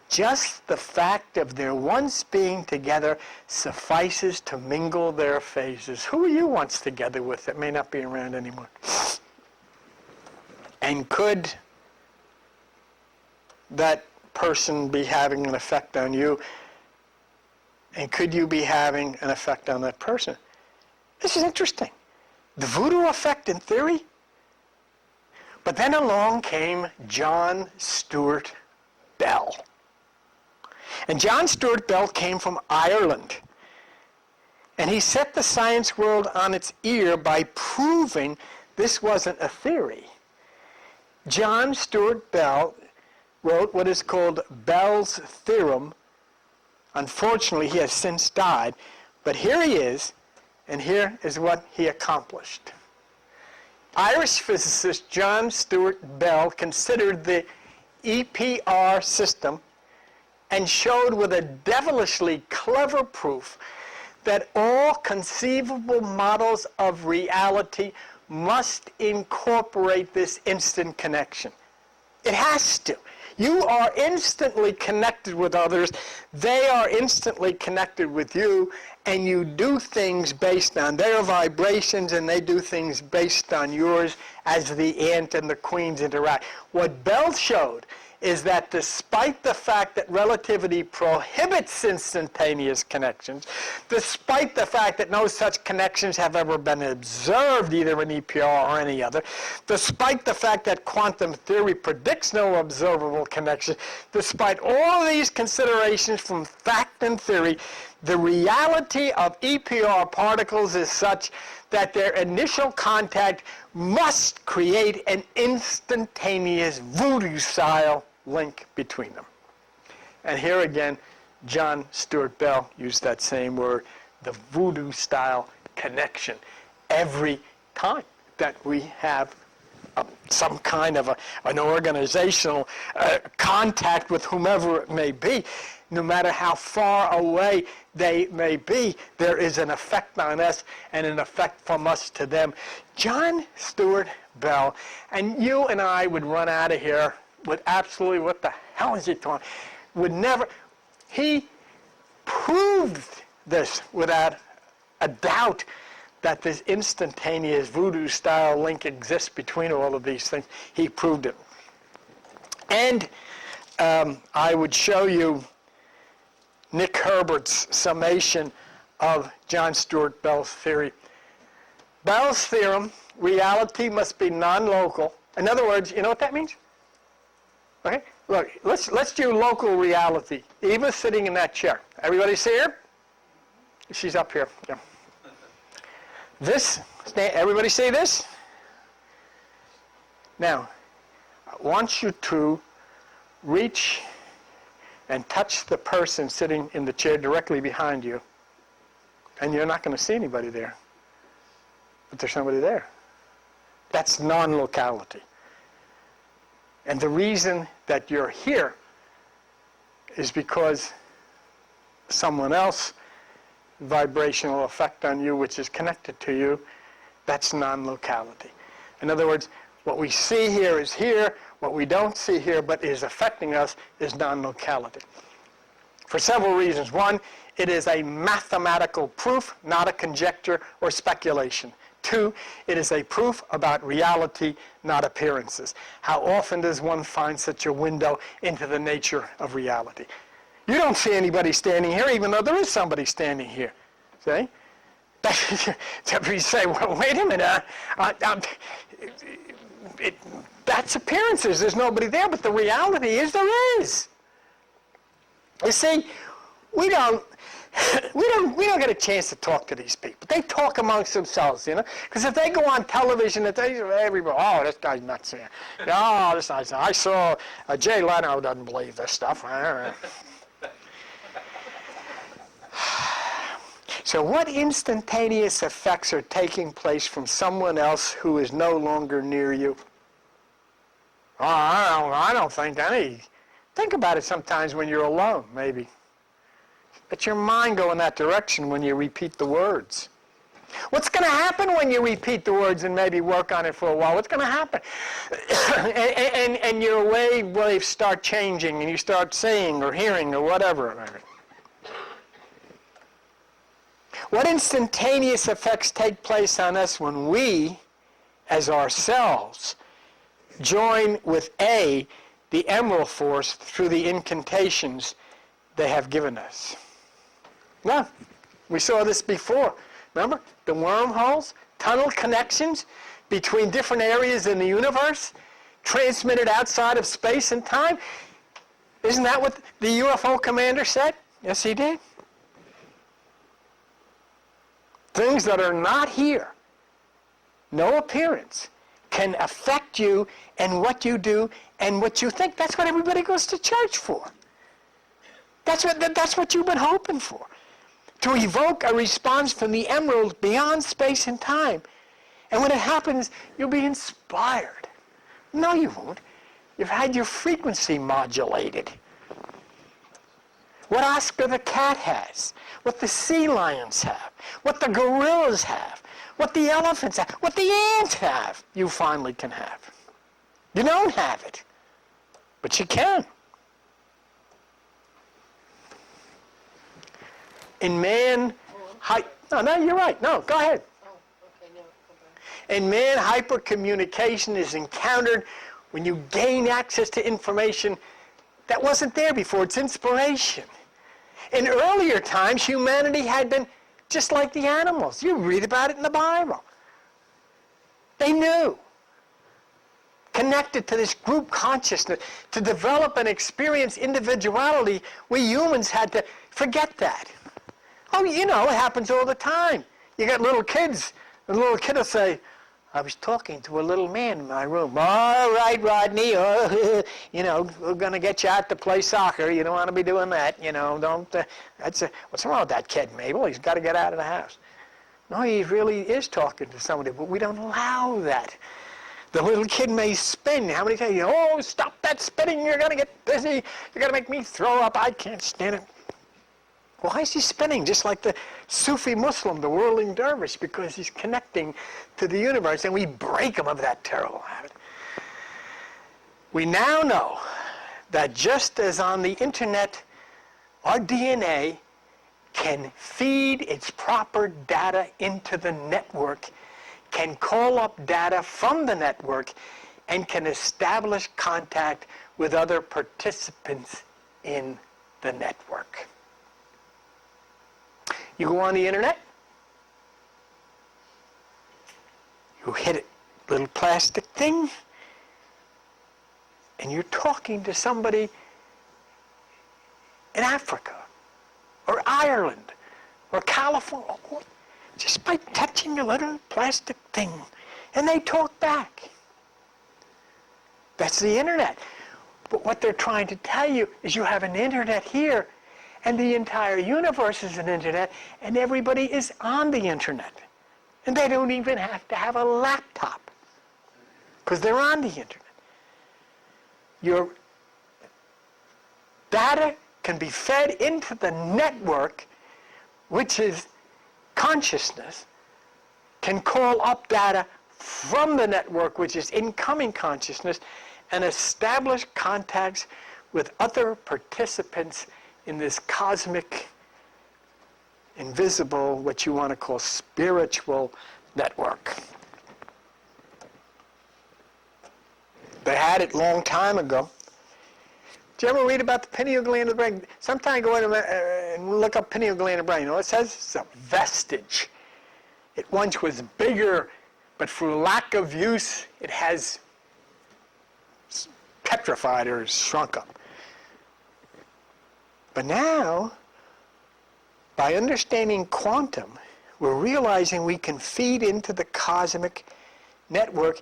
Just the fact of their once being together suffices to mingle their phases. Who are you once together with that may not be around anymore? And could that person be having an effect on you? And could you be having an effect on that person? This is interesting. The voodoo effect in theory. But then along came John Stuart Bell. And John Stuart Bell came from Ireland. And he set the science world on its ear by proving this wasn't a theory. John Stuart Bell wrote what is called Bell's theorem. Unfortunately, he has since died. But here he is, and here is what he accomplished. Irish physicist John Stuart Bell considered the EPR system and showed with a devilishly clever proof that all conceivable models of reality must incorporate this instant connection. It has to. You are instantly connected with others. They are instantly connected with you, and you do things based on their vibrations, and they do things based on yours as the ant and the queens interact. What Bell showed is that despite the fact that relativity prohibits instantaneous connections, despite the fact that no such connections have ever been observed either in EPR or any other, despite the fact that quantum theory predicts no observable connection, despite all of these considerations from fact and theory, the reality of EPR particles is such that their initial contact must create an instantaneous voodoo-style link between them. And here again, John Stuart Bell used that same word, the voodoo-style connection. Every time that we have some kind of an organizational contact with whomever it may be, no matter how far away they may be, there is an effect on us and an effect from us to them. John Stuart Bell, and you and I would run out of here with absolutely, what the hell is he talking? Would never, he proved this without a doubt that this instantaneous voodoo-style link exists between all of these things. He proved it. And I would show you Nick Herbert's summation of John Stuart Bell's theory. Bell's theorem, reality must be non-local. In other words, you know what that means? Okay, look, let's do local reality. Eva's sitting in that chair. Everybody see her? She's up here. Yeah. This, everybody see this? Now, I want you to reach and touch the person sitting in the chair directly behind you. And you're not going to see anybody there. But there's somebody there. That's non-locality. And the reason that you're here is because someone else vibrational effect on you which is connected to you, that's non-locality. In other words, what we see here is here, what we don't see here but is affecting us is non-locality. For several reasons. One, it is a mathematical proof, not a conjecture or speculation. 2, it is a proof about reality, not appearances. How often does one find such a window into the nature of reality? You don't see anybody standing here, even though there is somebody standing here. See? You say, well, wait a minute. That's appearances. There's nobody there, but the reality is there is. You see, we don't get a chance to talk to these people. They talk amongst themselves, you know. Because if they go on television, everybody, oh, this guy's nuts here. Oh, this guy's nuts. I saw Jay Leno doesn't believe this stuff. So what instantaneous effects are taking place from someone else who is no longer near you? Oh, I don't think any. Think about it sometimes when you're alone, maybe. Let your mind go in that direction when you repeat the words. What's going to happen when you repeat the words and maybe work on it for a while? What's going to happen? and your waves start changing and you start seeing or hearing or whatever. What instantaneous effects take place on us when we, as ourselves, join with the Emerald Force through the incantations they have given us? Well, we saw this before. Remember? The wormholes, tunnel connections between different areas in the universe, transmitted outside of space and time. Isn't that what the UFO commander said? Yes, he did. Things that are not here, no appearance, can affect you and what you do and what you think. That's what everybody goes to church for. That's what you've been hoping for. To evoke a response from the emerald beyond space and time. And when it happens, you'll be inspired. No, you won't. You've had your frequency modulated. What Oscar the cat has, what the sea lions have, what the gorillas have, what the elephants have, what the ants have, you finally can have. You don't have it, but you can. In man, no, you're right. No, go ahead. Oh, okay, no, come back. In man, hypercommunication is encountered when you gain access to information that wasn't there before. It's inspiration. In earlier times, humanity had been just like the animals. You read about it in the Bible. They knew. Connected to this group consciousness, to develop and experience individuality, we humans had to forget that. Oh, you know, it happens all the time. You got little kids, and the little kid will say, I was talking to a little man in my room. All right, Rodney, you know, we're going to get you out to play soccer. You don't want to be doing that. You know, don't. What's wrong with that kid, Mabel? He's got to get out of the house. No, he really is talking to somebody, but we don't allow that. The little kid may spin. How many times? Oh, stop that spinning. You're going to get busy. You're going to make me throw up. I can't stand it. Why is he spinning? Just like the Sufi Muslim, the whirling dervish, because he's connecting to the universe, and we break him of that terrible habit. We now know that just as on the internet, our DNA can feed its proper data into the network, can call up data from the network, and can establish contact with other participants in the network. You go on the internet, you hit a little plastic thing, and you're talking to somebody in Africa, or Ireland, or California, just by touching a little plastic thing, and they talk back. That's the internet. But what they're trying to tell you is you have an internet here, and the entire universe is an internet, and everybody is on the internet. And they don't even have to have a laptop, because they're on the internet. Your data can be fed into the network, which is consciousness, can call up data from the network, which is incoming consciousness, and establish contacts with other participants in this cosmic, invisible, what you want to call spiritual network. They had it a long time ago. Did you ever read about the pineal gland of the brain? Sometime go in and look up pineal gland of the brain. You know what it says? It's a vestige. It once was bigger, but for lack of use, it has petrified or shrunk up. But now, by understanding quantum, we're realizing we can feed into the cosmic network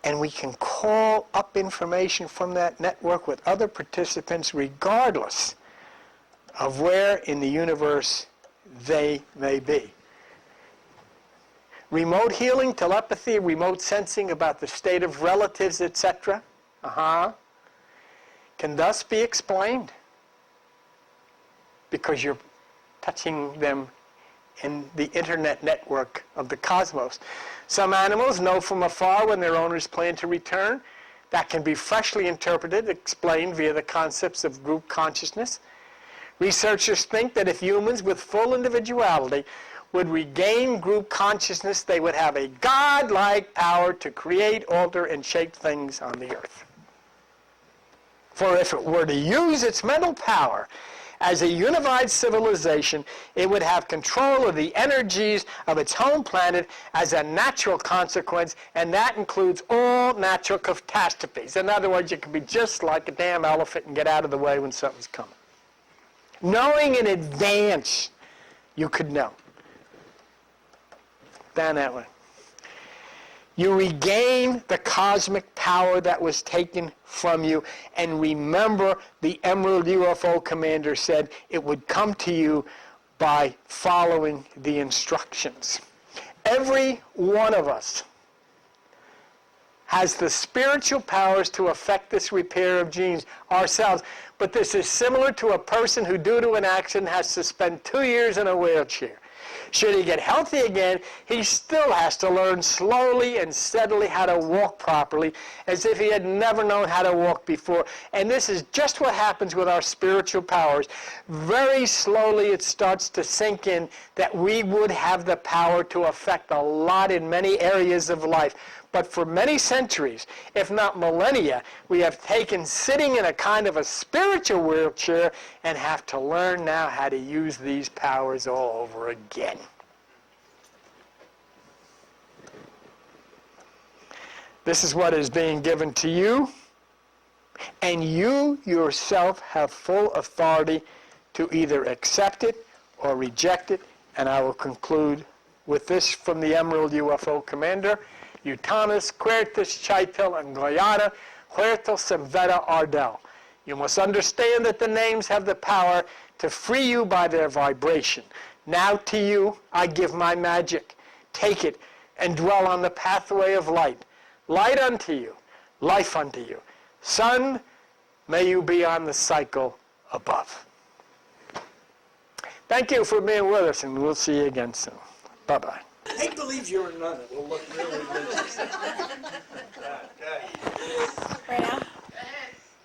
and we can call up information from that network with other participants regardless of where in the universe they may be. Remote healing, telepathy, remote sensing about the state of relatives, etc., can thus be explained because you're touching them in the internet network of the cosmos. Some animals know from afar when their owners plan to return. That can be freshly interpreted, explained via the concepts of group consciousness. Researchers think that if humans with full individuality would regain group consciousness, they would have a God-like power to create, alter, and shape things on the earth. For if it were to use its mental power as a unified civilization, it would have control of the energies of its home planet as a natural consequence, and that includes all natural catastrophes. In other words, you could be just like a damn elephant and get out of the way when something's coming. Knowing in advance, you could know. Down that way. You regain the cosmic power that was taken from you. And remember, the Emerald UFO commander said it would come to you by following the instructions. Every one of us has the spiritual powers to affect this repair of genes ourselves. But this is similar to a person who, due to an accident, has to spend 2 years in a wheelchair. Should he get healthy again, he still has to learn slowly and steadily how to walk properly, as if he had never known how to walk before. And this is just what happens with our spiritual powers. Very slowly it starts to sink in that we would have the power to affect a lot in many areas of life. But for many centuries, if not millennia, we have taken sitting in a kind of a spiritual wheelchair and have to learn now how to use these powers all over again. This is what is being given to you, and you yourself have full authority to either accept it or reject it. And I will conclude with this from the Emerald UFO commander. Utanas, Quertus, Chaitil, and Goyana, Huertal, Semveta, Ardell. You must understand that the names have the power to free you by their vibration. Now to you I give my magic. Take it and dwell on the pathway of light. Light unto you, life unto you. Sun, may you be on the cycle above. Thank you for being with us, and we'll see you again soon. Bye-bye. He believes you're a nun. It will look really interesting. Right now?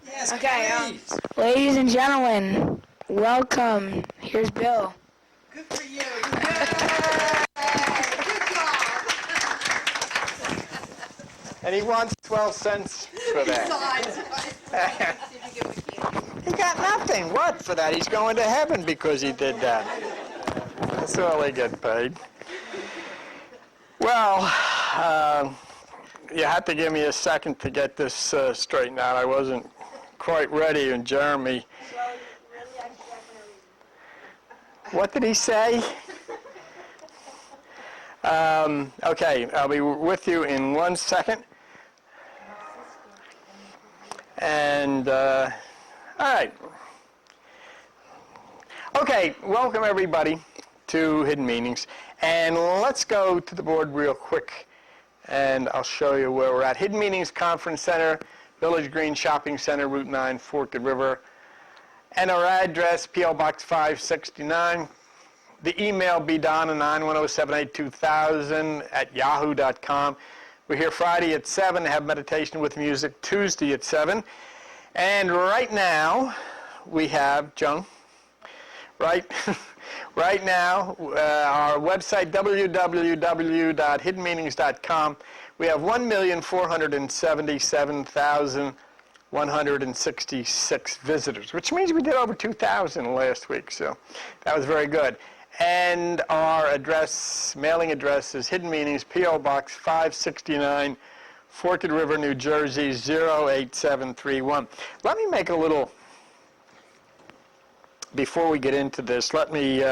Yes, Okay, please. Ladies and gentlemen, welcome. Here's Bill. Good for you. And he wants 12 cents for that. He got nothing. What for that? He's going to heaven because he did that. That's all they get paid. Well, you had to give me a second to get this straightened out. I wasn't quite ready, and Jeremy... What did he say? Okay, I'll be with you in 1 second. And, all right. Okay, welcome everybody to Hidden Meanings. And let's go to the board real quick, and I'll show you where we're at. Hidden Meanings Conference Center, Village Green Shopping Center, Route 9, Forked River. And our address, P.O. Box 569. The email, bdonna910782000@yahoo.com. We're here Friday at 7 to have meditation with music, Tuesday at 7. And right now, we have Jung, right? Right now, our website, www.hiddenmeanings.com, we have 1,477,166 visitors, which means we did over 2,000 last week, so that was very good. And our address, mailing address is Hidden Meanings, P.O. Box 569, Forked River, New Jersey, 08731. Let me make a little, before we get into this, let me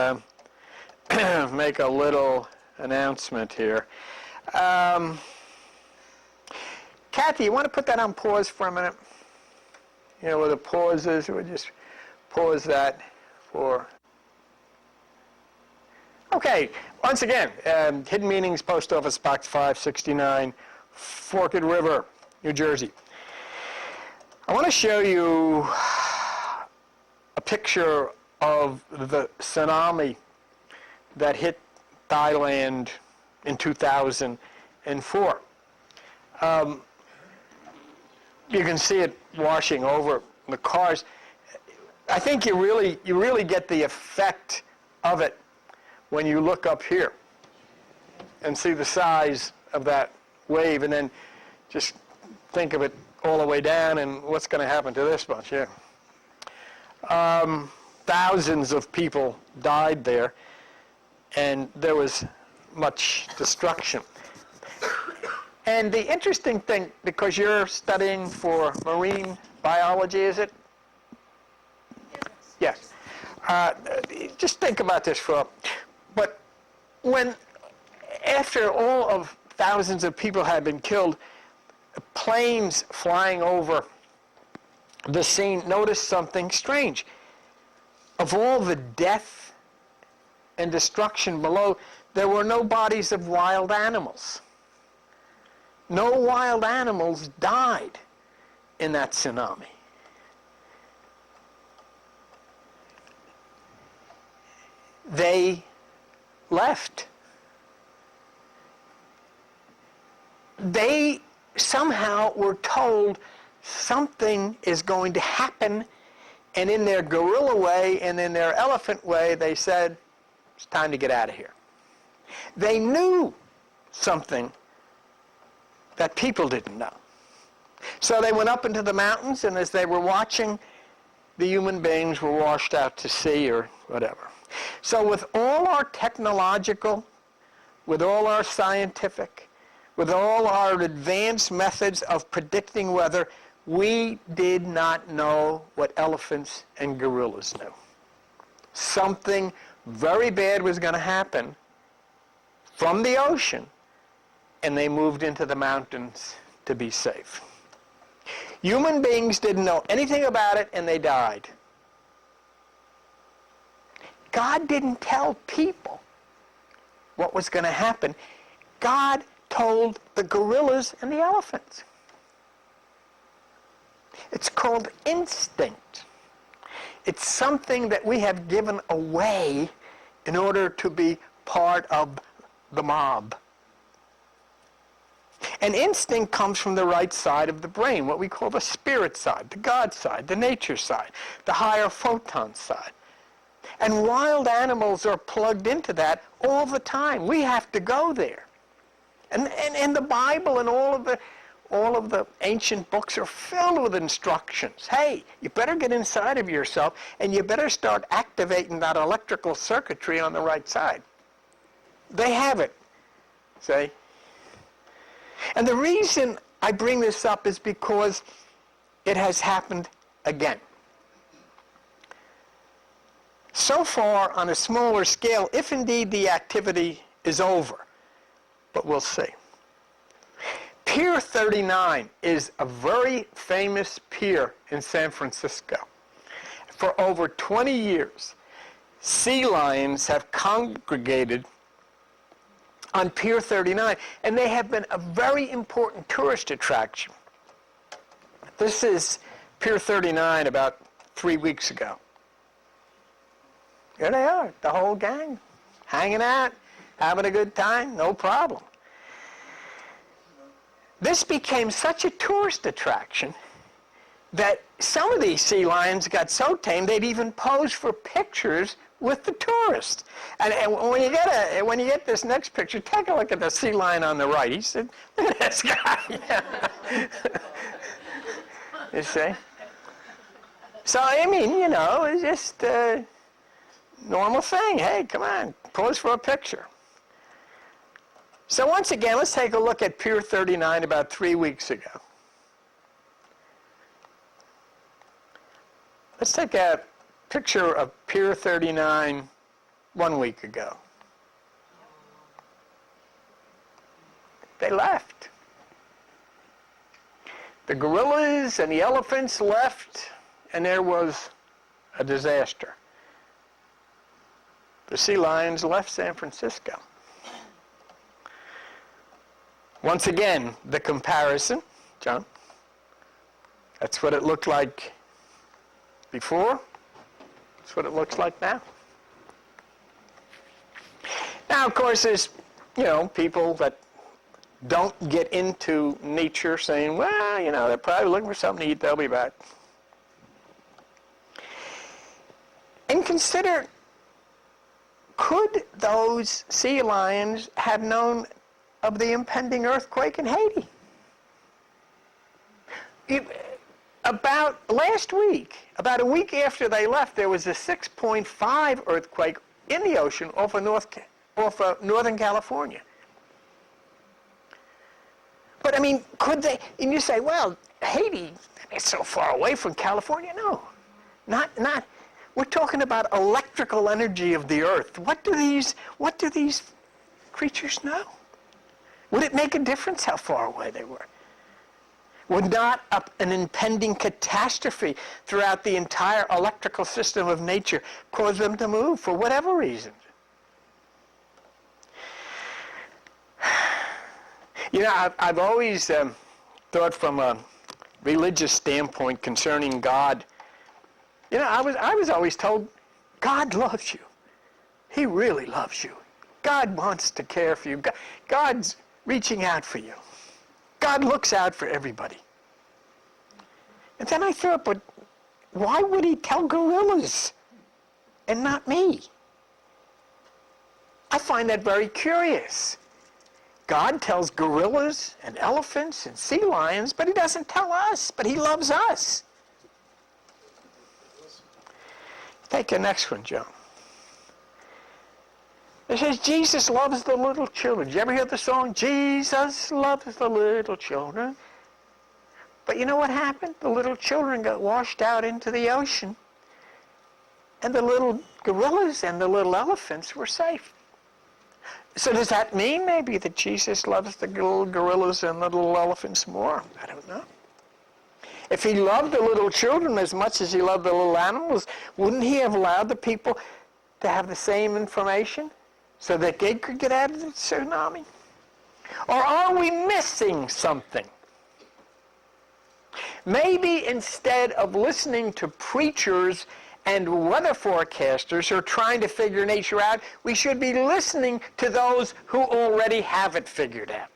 make a little announcement here. Kathy, you want to put that on pause for a minute? You know where the pause is? We'll just pause that for... Okay, once again, Hidden Meanings, Post Office Box 569, Forked River, New Jersey. I want to show you a picture of the tsunami that hit Thailand in 2004. You can see it washing over the cars. I think you really get the effect of it when you look up here and see the size of that wave, and then just think of it all the way down and what's going to happen to this bunch here. Thousands of people died there, and there was much destruction. And the interesting thing, because you're studying for marine biology, is it? Yes. Just think about this for a... But when, after all of thousands of people had been killed, planes flying over the scene noticed something strange. Of all the death and destruction below, there were no bodies of wild animals. No wild animals died in that tsunami. They left. They somehow were told something is going to happen, and in their gorilla way and in their elephant way, they said, it's time to get out of here. They knew something that people didn't know. So they went up into the mountains, and as they were watching, the human beings were washed out to sea or whatever. So with all our technological, with all our scientific, with all our advanced methods of predicting weather, we did not know what elephants and gorillas knew. Something very bad was going to happen from the ocean, and they moved into the mountains to be safe. Human beings didn't know anything about it, and they died. God didn't tell people what was going to happen. God told the gorillas and the elephants. It's called instinct. It's something that we have given away in order to be part of the mob. And instinct comes from the right side of the brain, what we call the spirit side, the God side, the nature side, the higher photon side. And wild animals are plugged into that all the time. We have to go there. And the Bible and all of the ancient books are filled with instructions. Hey, you better get inside of yourself, and you better start activating that electrical circuitry on the right side. They have it, see? And the reason I bring this up is because it has happened again. So far, on a smaller scale, if indeed the activity is over, but we'll see. Pier 39 is a very famous pier in San Francisco. For over 20 years, sea lions have congregated on Pier 39, and they have been a very important tourist attraction. This is Pier 39 about 3 weeks ago. Here they are, the whole gang, hanging out, having a good time, no problem. This became such a tourist attraction that some of these sea lions got so tame they'd even pose for pictures with the tourists. And when you get this next picture, take a look at the sea lion on the right. He said, look at this guy. You see? So, I mean, you know, it's just a normal thing. Hey, come on, pose for a picture. So once again, let's take a look at Pier 39 about 3 weeks ago. Let's take a picture of Pier 39 1 week ago. They left. The gorillas and the elephants left, and there was a disaster. The sea lions left San Francisco. Once again, the comparison, John. That's what it looked like before. That's what it looks like now. Now, of course, there's, you know, people that don't get into nature saying, well, you know, they're probably looking for something to eat. They'll be back. And consider, could those sea lions have known of the impending earthquake in Haiti? About last week, about a week after they left, there was a 6.5 earthquake in the ocean off of Northern California. But I mean, could they? And you say, well, Haiti is so far away from California. No, not. We're talking about electrical energy of the earth. What do these creatures know? Would it make a difference how far away they were? Would not an impending catastrophe throughout the entire electrical system of nature cause them to move for whatever reason? You know, I've always thought from a religious standpoint concerning God. You know, I was always told, God loves you. He really loves you. God wants to care for you. God's reaching out for you. God looks out for everybody. And then I thought, but why would he tell gorillas and not me? I find that very curious. God tells gorillas and elephants and sea lions, but he doesn't tell us, but he loves us. Take the next one, Joe. It says, Jesus loves the little children. Did you ever hear the song, Jesus loves the little children? But you know what happened? The little children got washed out into the ocean. And the little gorillas and the little elephants were safe. So does that mean maybe that Jesus loves the little gorillas and the little elephants more? I don't know. If he loved the little children as much as he loved the little animals, wouldn't he have allowed the people to have the same information so that they could get out of the tsunami? Or are we missing something? Maybe instead of listening to preachers and weather forecasters who are trying to figure nature out, we should be listening to those who already have it figured out.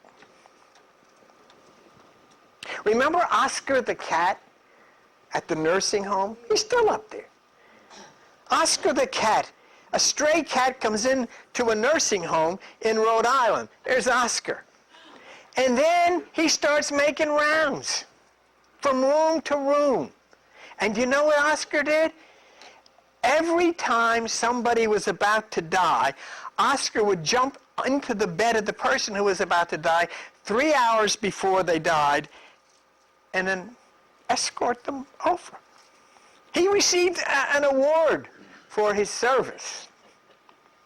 Remember Oscar the cat at the nursing home? He's still up there. Oscar the cat. A stray cat comes in to a nursing home in Rhode Island. There's Oscar. And then he starts making rounds from room to room. And you know what Oscar did? Every time somebody was about to die, Oscar would jump into the bed of the person who was about to die 3 hours before they died and then escort them over. He received an award for his service.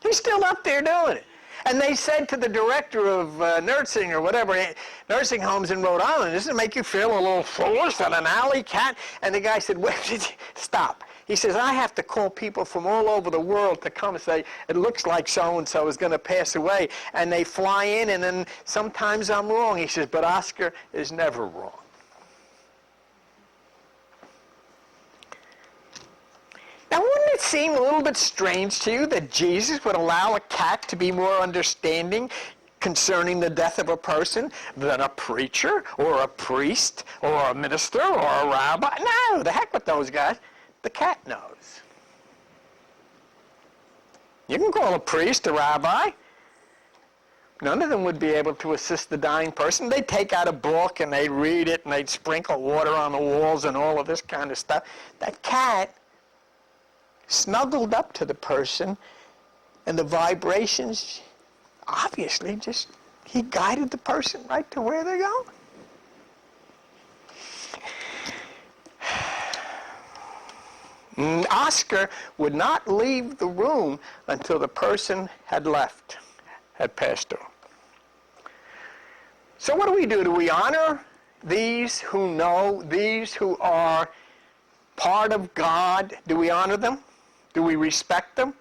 He's still up there doing it. And they said to the director of nursing or whatever, nursing homes in Rhode Island, doesn't it make you feel a little foolish that an alley cat? And the guy said, wait, stop. He says, I have to call people from all over the world to come and say, it looks like so-and-so is going to pass away. And they fly in, and then sometimes I'm wrong. He says, but Oscar is never wrong. Now, wouldn't it seem a little bit strange to you that Jesus would allow a cat to be more understanding concerning the death of a person than a preacher or a priest or a minister or a rabbi? No, the heck with those guys. The cat knows. You can call a priest, a rabbi. None of them would be able to assist the dying person. They'd take out a book and they'd read it and they'd sprinkle water on the walls and all of this kind of stuff. That cat snuggled up to the person, and the vibrations, obviously, he guided the person right to where they're going. Oscar would not leave the room until the person had left, had passed on. So what do? Do we honor these who know, these who are part of God? Do we honor them? Do we respect them?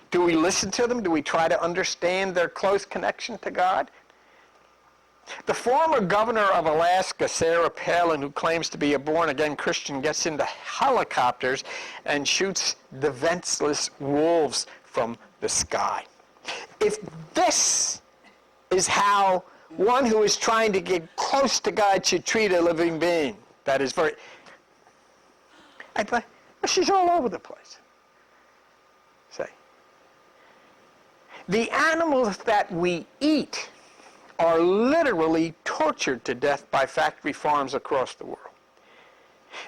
Do we listen to them? Do we try to understand their close connection to God? The former governor of Alaska, Sarah Palin, who claims to be a born-again Christian, gets into helicopters and shoots defenseless wolves from the sky. If this is how one who is trying to get close to God should treat a living being, that is very... I thought, she's all over the place. Say, the animals that we eat are literally tortured to death by factory farms across the world.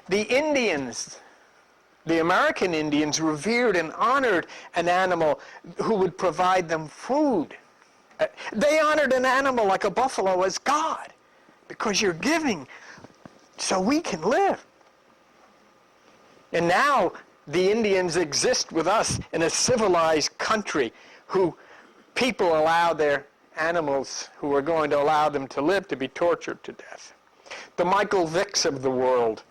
The Indians, the American Indians, revered and honored an animal who would provide them food. They honored an animal like a buffalo as God, because you're giving so we can live. And now the Indians exist with us in a civilized country who people allow their animals who are going to allow them to live to be tortured to death. The Michael Vicks of the world,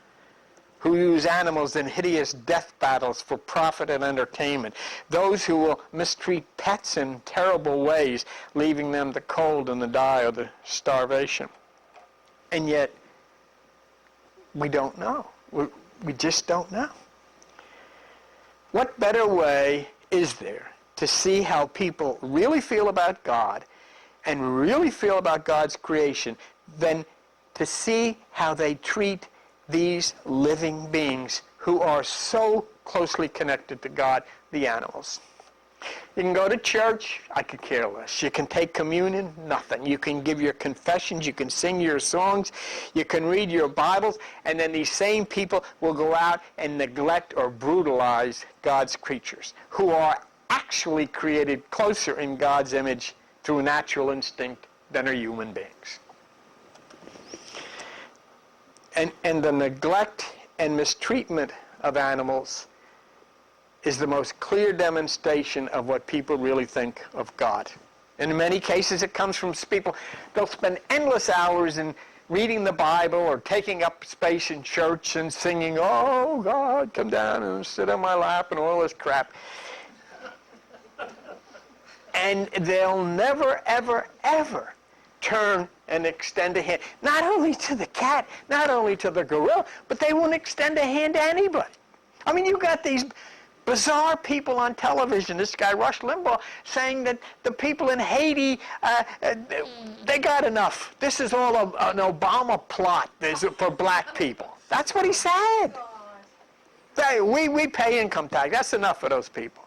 who use animals in hideous death battles for profit and entertainment. Those who will mistreat pets in terrible ways, leaving them the cold and the die or the starvation. And yet, we don't know. We just don't know. What better way is there to see how people really feel about God and really feel about God's creation than to see how they treat these living beings who are so closely connected to God, the animals? You can go to church, I could care less. You can take communion, nothing. You can give your confessions, you can sing your songs, you can read your Bibles, and then these same people will go out and neglect or brutalize God's creatures, who are actually created closer in God's image through natural instinct than are human beings. And the neglect and mistreatment of animals is the most clear demonstration of what people really think of God. In many cases, it comes from people, they'll spend endless hours in reading the Bible or taking up space in church and singing, "Oh, God, come down and sit on my lap," and all this crap. And they'll never, ever, ever turn and extend a hand, not only to the cat, not only to the gorilla, but they won't extend a hand to anybody. I mean, you've got these bizarre people on television, this guy Rush Limbaugh, saying that the people in Haiti, they got enough. This is all an Obama plot for black people. That's what he said. We pay income tax. That's enough for those people.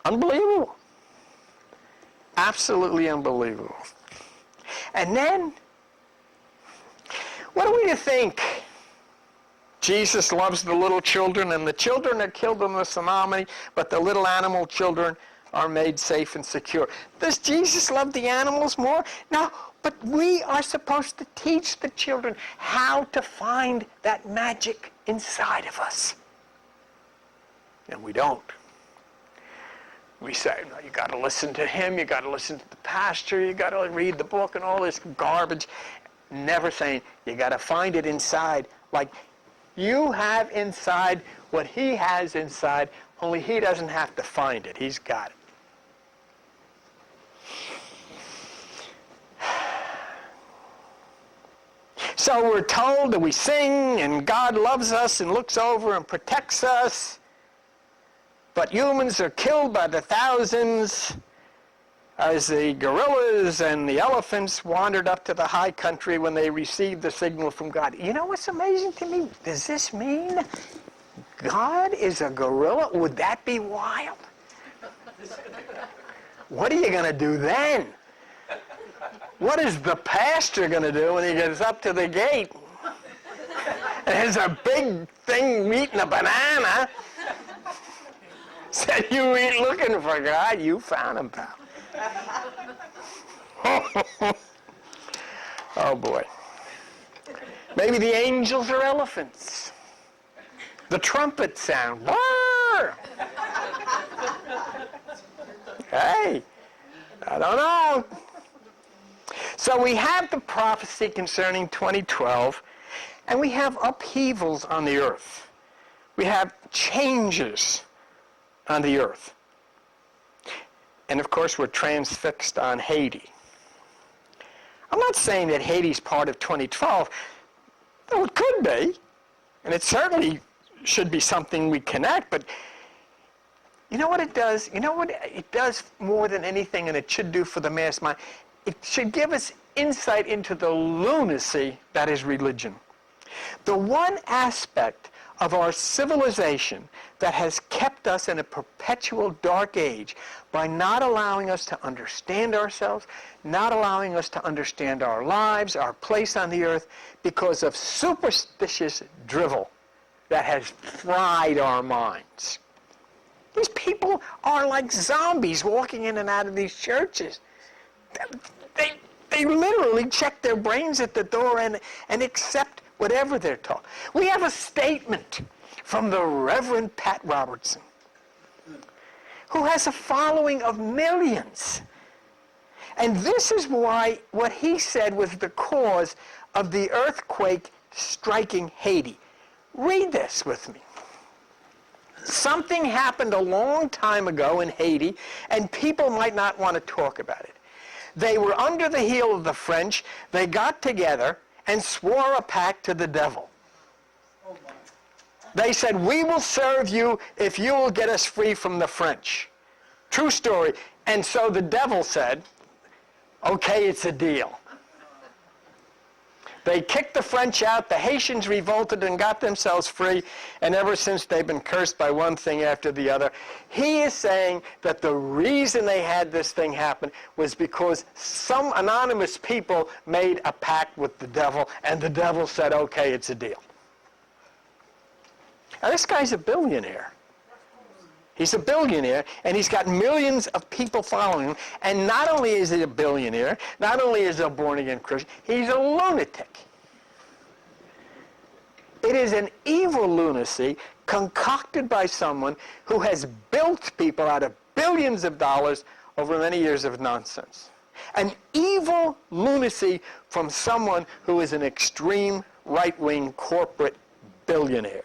Unbelievable. Absolutely unbelievable. And then, what are we to think? Jesus loves the little children, and the children are killed in the tsunami, but the little animal children are made safe and secure. Does Jesus love the animals more? No, but we are supposed to teach the children how to find that magic inside of us. And we don't. We say, no, you got to listen to him, you got to listen to the pastor, you got to read the book and all this garbage. Never saying, you got to find it inside. Like, you have inside what he has inside, only he doesn't have to find it. He's got it. So we're told that we sing, and God loves us and looks over and protects us. But humans are killed by the thousands as the gorillas and the elephants wandered up to the high country when they received the signal from God. You know what's amazing to me? Does this mean God is a gorilla? Would that be wild? What are you going to do then? What is the pastor going to do when he gets up to the gate? And there's a big thing eating a banana. Said, you ain't looking for God, you found him, pal. Oh, boy. Maybe the angels are elephants. The trumpet sound. Brrr! Hey, I don't know. So we have the prophecy concerning 2012, and we have upheavals on the earth. We have changes on the earth. And of course, we're transfixed on Haiti. I'm not saying that Haiti's part of 2012, though it could be, and it certainly should be something we connect, but you know what it does? You know what it does more than anything, and it should do for the mass mind? It should give us insight into the lunacy that is religion. The one aspect of our civilization that has kept us in a perpetual dark age by not allowing us to understand ourselves, not allowing us to understand our lives, our place on the earth, because of superstitious drivel that has fried our minds. These people are like zombies walking in and out of these churches. They literally check their brains at the door and accept whatever they're taught. We have a statement from the Reverend Pat Robertson, who has a following of millions. And this is why what he said was the cause of the earthquake striking Haiti. Read this with me. Something happened a long time ago in Haiti, and people might not want to talk about it. They were under the heel of the French. They got together and swore a pact to the devil. They said, we will serve you if you will get us free from the French. True story. And so the devil said, okay, it's a deal. They kicked the French out, the Haitians revolted and got themselves free, and ever since they've been cursed by one thing after the other. He is saying that the reason they had this thing happen was because some anonymous people made a pact with the devil, and the devil said, okay, it's a deal. Now this guy's a billionaire. He's a billionaire, and he's got millions of people following him. And not only is he a billionaire, not only is he a born-again Christian, he's a lunatic. It is an evil lunacy concocted by someone who has built people out of billions of dollars over many years of nonsense. An evil lunacy from someone who is an extreme right-wing corporate billionaire.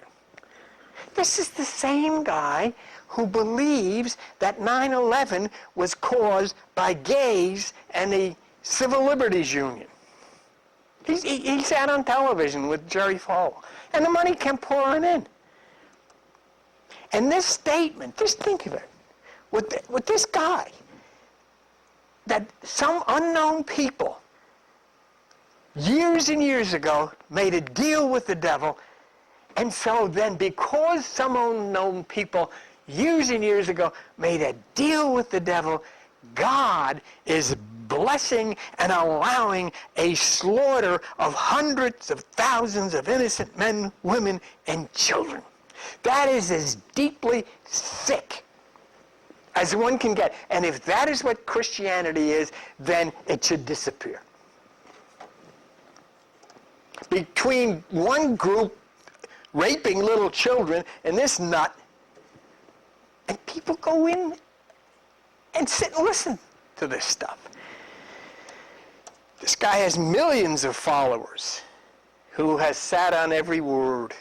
This is the same guy who believes that 9/11 was caused by gays and the Civil Liberties Union. He sat on television with Jerry Falwell, and the money kept pouring in. And this statement, just think of it, with this guy, that some unknown people years and years ago made a deal with the devil, and so then because some unknown people years and years ago made a deal with the devil, God is blessing and allowing a slaughter of hundreds of thousands of innocent men, women, and children. That is as deeply sick as one can get. And if that is what Christianity is, then it should disappear. Between one group raping little children and this nut, and people go in and sit and listen to this stuff. This guy has millions of followers who has sat on every word.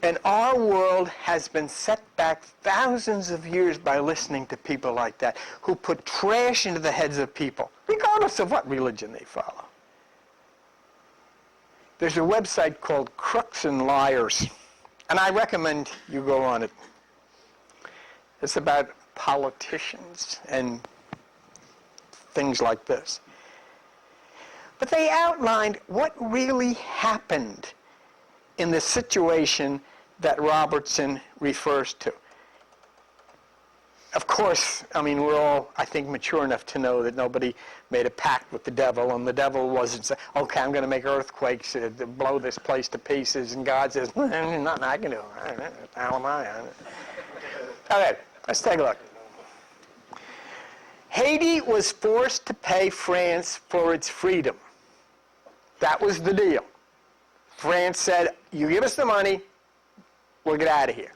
And our world has been set back thousands of years by listening to people like that, who put trash into the heads of people, regardless of what religion they follow. There's a website called Crooks and Liars, and I recommend you go on it. It's about politicians and things like this. But they outlined what really happened in the situation that Robertson refers to. Of course, I mean, we're all, I think, mature enough to know that nobody made a pact with the devil, and the devil wasn't saying, okay, I'm going to make earthquakes to blow this place to pieces, and God says, nothing I can do. How am I? Okay, let's take a look. Haiti was forced to pay France for its freedom. That was the deal. France said, you give us the money, we'll get out of here.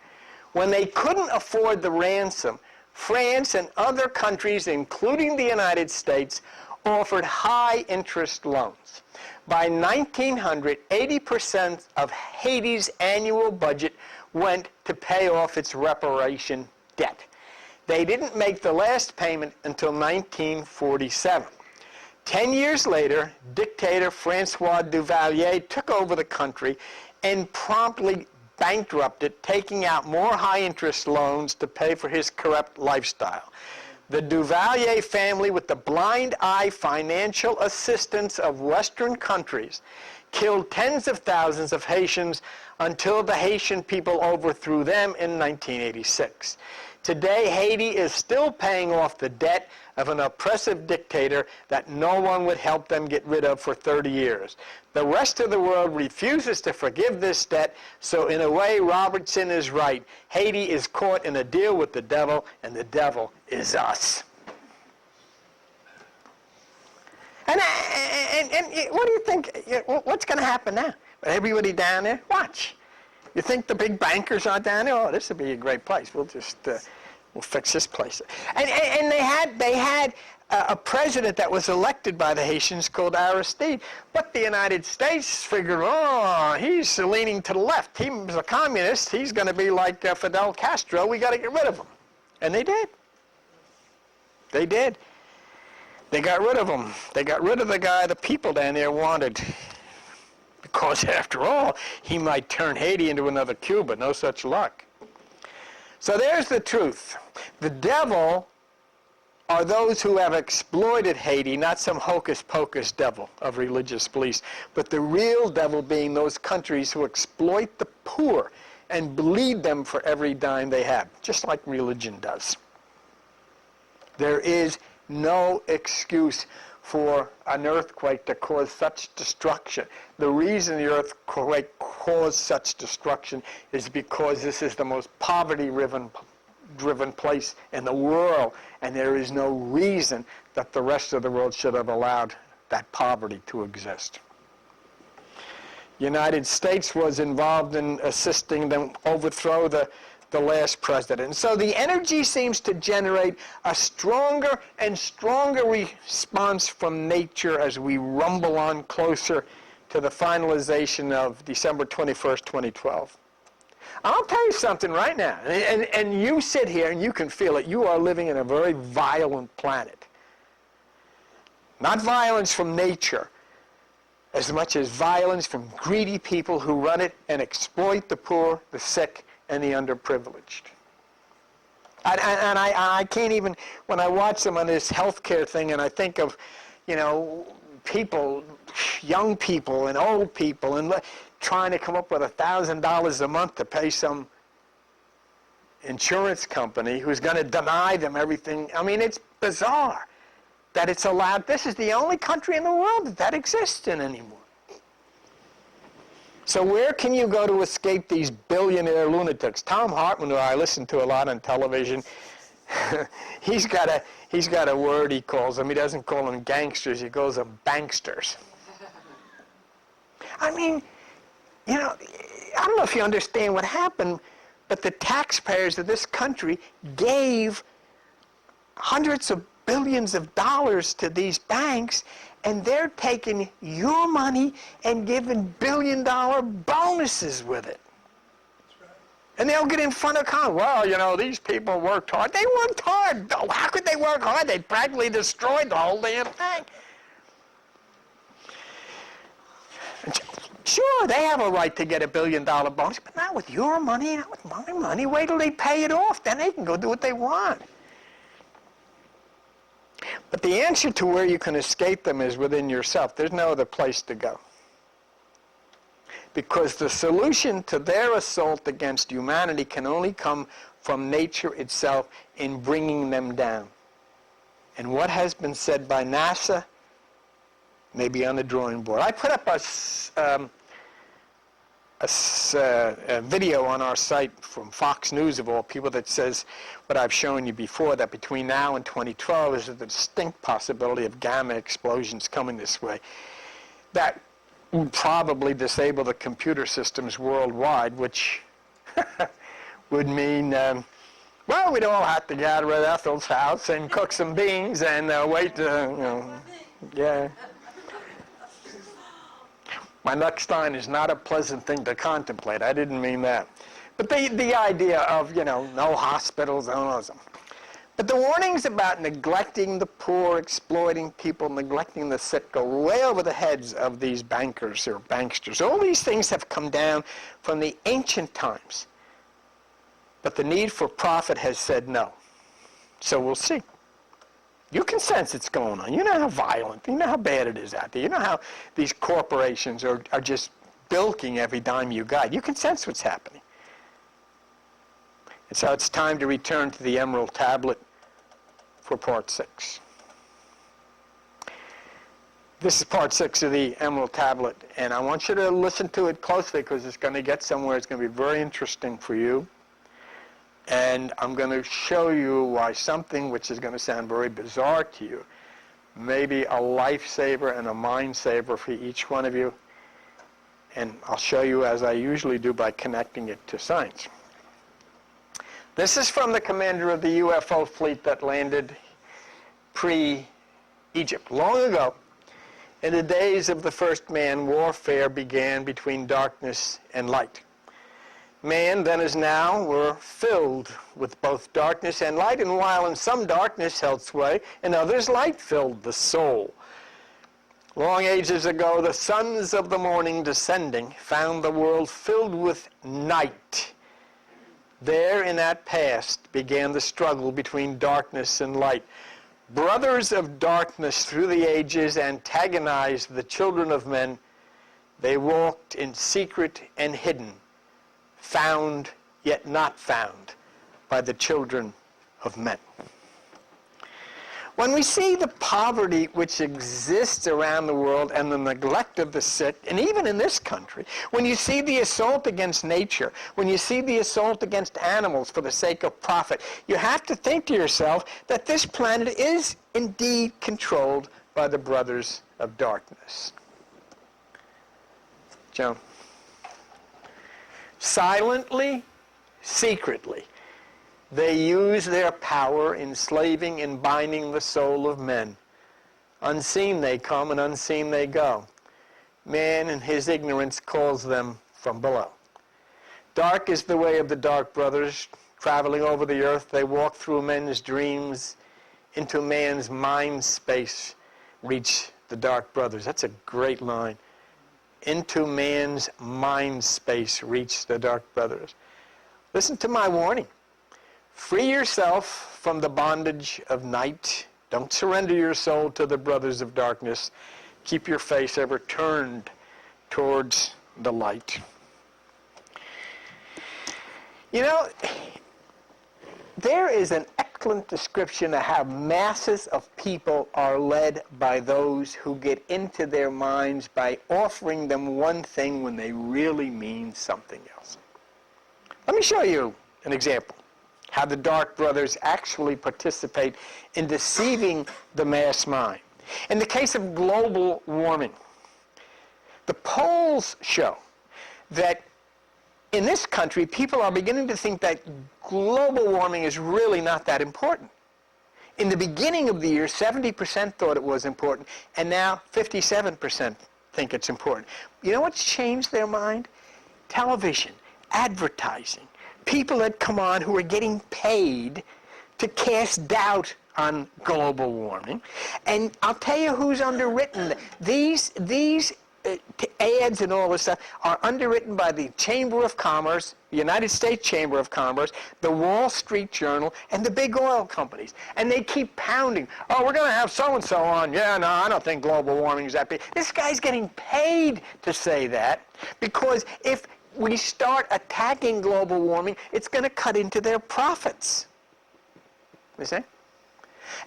When they couldn't afford the ransom, France and other countries, including the United States, offered high-interest loans. By 1900, 80% of Haiti's annual budget went to pay off its reparation debt. They didn't make the last payment until 1947. 10 years later, dictator Francois Duvalier took over the country and promptly bankrupted, taking out more high-interest loans to pay for his corrupt lifestyle. The Duvalier family, with the blind-eye financial assistance of Western countries, killed tens of thousands of Haitians until the Haitian people overthrew them in 1986. Today, Haiti is still paying off the debt of an oppressive dictator that no one would help them get rid of for 30 years. The rest of the world refuses to forgive this debt, so in a way, Robertson is right. Haiti is caught in a deal with the devil, and the devil is us. And what do you think? What's going to happen now? Everybody down there? Watch. You think the big bankers are down there? Oh, this would be a great place. We'll just we'll fix this place. And they had a president that was elected by the Haitians called Aristide. But the United States figured, oh, he's leaning to the left. He's a communist. He's going to be like Fidel Castro. We got to get rid of him. And they did. They did. They got rid of him. They got rid of the guy the people down there wanted. Because after all, he might turn Haiti into another Cuba. No such luck. So there's the truth. The devil are those who have exploited Haiti, not some hocus-pocus devil of religious beliefs, but the real devil being those countries who exploit the poor and bleed them for every dime they have, just like religion does. There is no excuse for an earthquake to cause such destruction. The reason the earthquake caused such destruction is because this is the most poverty-driven place in the world, and there is no reason that the rest of the world should have allowed that poverty to exist. The United States was involved in assisting them overthrow the last president. So the energy seems to generate a stronger and stronger response from nature as we rumble on closer to the finalization of December 21st, 2012. I'll tell you something right now, and you sit here and you can feel it. You are living in a very violent planet. Not violence from nature, as much as violence from greedy people who run it and exploit the poor, the sick, and the underprivileged. And I can't even, when I watch them on this healthcare thing, and I think of, people, young people and old people, and trying to come up with $1,000 a month to pay some insurance company who's going to deny them everything. I mean, it's bizarre that it's allowed. This is the only country in the world that exists in anymore. So where can you go to escape these billionaire lunatics? Tom Hartman, who I listen to a lot on television, he's got a word he calls them. He doesn't call them gangsters. He calls them banksters. I mean, I don't know if you understand what happened, but the taxpayers of this country gave hundreds of billions of dollars to these banks, and they're taking your money and giving billion-dollar bonuses with it. And they'll get in front of Congress. Well, these people worked hard. They worked hard. How could they work hard? They practically destroyed the whole damn thing. Sure, they have a right to get a billion-dollar bonus, but not with your money, not with my money. Wait till they pay it off. Then they can go do what they want. But the answer to where you can escape them is within yourself. There's no other place to go. because the solution to their assault against humanity can only come from nature itself in bringing them down. And what has been said by NASA may be on the drawing board. I put up a video on our site from Fox News, of all people, that says what I've shown you before, that between now and 2012 is a distinct possibility of gamma explosions coming this way. That would probably disable the computer systems worldwide, which would mean, well, we'd all have to gather at Ethel's house and cook some beans and wait, yeah. My next line is not a pleasant thing to contemplate. I didn't mean that. But the idea of, no hospitals, no. But the warnings about neglecting the poor, exploiting people, neglecting the sick go way over the heads of these bankers or banksters. All these things have come down from the ancient times. But the need for profit has said no. So we'll see. You can sense it's going on. You know how violent, you know how bad it is out there. You know how these corporations are just bilking every dime you got. You can sense what's happening. And so it's time to return to the Emerald Tablet for part 6. This is part 6 of the Emerald Tablet, and I want you to listen to it closely because it's going to get somewhere. It's going to be very interesting for you. And I'm going to show you why something which is going to sound very bizarre to you may be a lifesaver and a mind saver for each one of you. And I'll show you, as I usually do, by connecting it to science. This is from the commander of the UFO fleet that landed pre-Egypt. Long ago, in the days of the first man, warfare began between darkness and light. Man, then as now, were filled with both darkness and light, and while in some darkness held sway, in others light filled the soul. Long ages ago, the sons of the morning descending found the world filled with night. There in that past began the struggle between darkness and light. Brothers of darkness through the ages antagonized the children of men. They walked in secret and hidden, found yet not found by the children of men. When we see the poverty which exists around the world and the neglect of the sick, and even in this country, when you see the assault against nature, when you see the assault against animals for the sake of profit, you have to think to yourself that this planet is indeed controlled by the brothers of darkness. Joan. Silently, secretly, they use their power enslaving and binding the soul of men. Unseen they come and unseen they go. Man in his ignorance calls them from below. Dark is the way of the dark brothers. Traveling over the earth, they walk through men's dreams. Into man's mind space reach the dark brothers. That's a great line. Into man's mind space reach the dark brothers. Listen to my warning. Free yourself from the bondage of night. Don't surrender your soul to the brothers of darkness. Keep your face ever turned towards the light. You know, there is an excellent description of how masses of people are led by those who get into their minds by offering them one thing when they really mean something else. Let me show you an example. How the dark brothers actually participate in deceiving the mass mind. In the case of global warming, the polls show that in this country, people are beginning to think that global warming is really not that important. In the beginning of the year, 70% thought it was important, and now 57% think it's important. You know what's changed their mind? Television, advertising. People that come on who are getting paid to cast doubt on global warming. And I'll tell you who's underwritten. These ads and all this stuff are underwritten by the Chamber of Commerce, the United States Chamber of Commerce, the Wall Street Journal, and the big oil companies. And they keep pounding, oh, we're going to have so-and-so on. Yeah, no, I don't think global warming is that big. This guy's getting paid to say that, because if we start attacking global warming, it's going to cut into their profits. You see?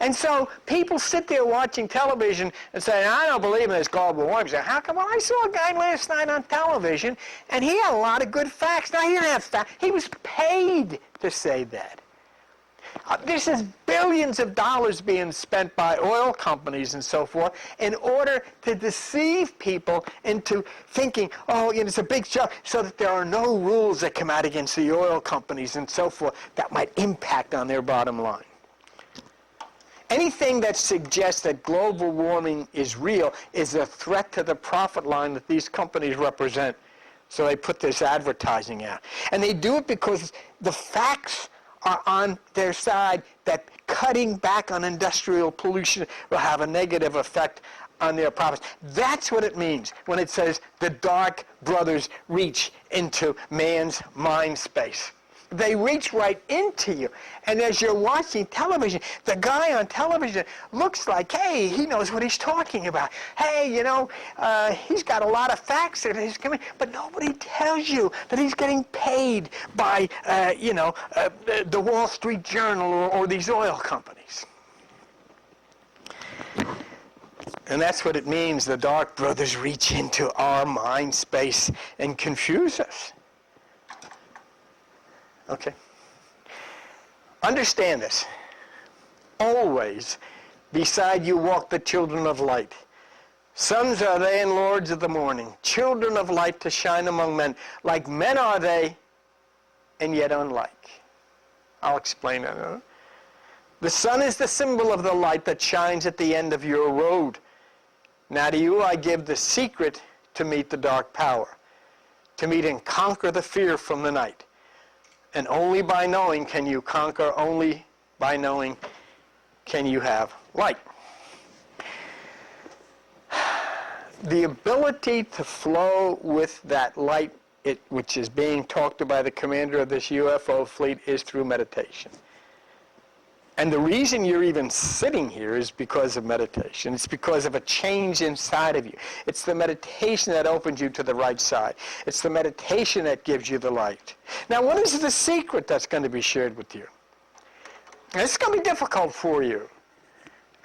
And so people sit there watching television and say, I don't believe in this global warming. Say, how come? Well, I saw a guy last night on television, and he had a lot of good facts. Now, he didn't have facts. He was paid to say that. This is billions of dollars being spent by oil companies and so forth in order to deceive people into thinking, oh, it's a big job, so that there are no rules that come out against the oil companies and so forth that might impact on their bottom line. Anything that suggests that global warming is real is a threat to the profit line that these companies represent. So they put this advertising out. And they do it because the facts are on their side, that cutting back on industrial pollution will have a negative effect on their profits. That's what it means when it says the dark brothers reach into man's mind space. They reach right into you. And as you're watching television, the guy on television looks like, hey, he knows what he's talking about. Hey, he's got a lot of facts that he's coming, but nobody tells you that he's getting paid by, the Wall Street Journal or these oil companies. And that's what it means, the dark brothers reach into our mind space and confuse us. Okay. Understand this. Always beside you walk the children of light. Sons are they and lords of the morning, children of light to shine among men. Like men are they, and yet unlike. I'll explain it. The sun is the symbol of the light that shines at the end of your road. Now to you I give the secret to meet the dark power, to meet and conquer the fear from the night. And only by knowing can you conquer, only by knowing can you have light. The ability to flow with that light, which is being talked to by the commander of this UFO fleet, is through meditation. And the reason you're even sitting here is because of meditation. It's because of a change inside of you. It's the meditation that opens you to the right side. It's the meditation that gives you the light. Now, what is the secret that's going to be shared with you? And it's going to be difficult for you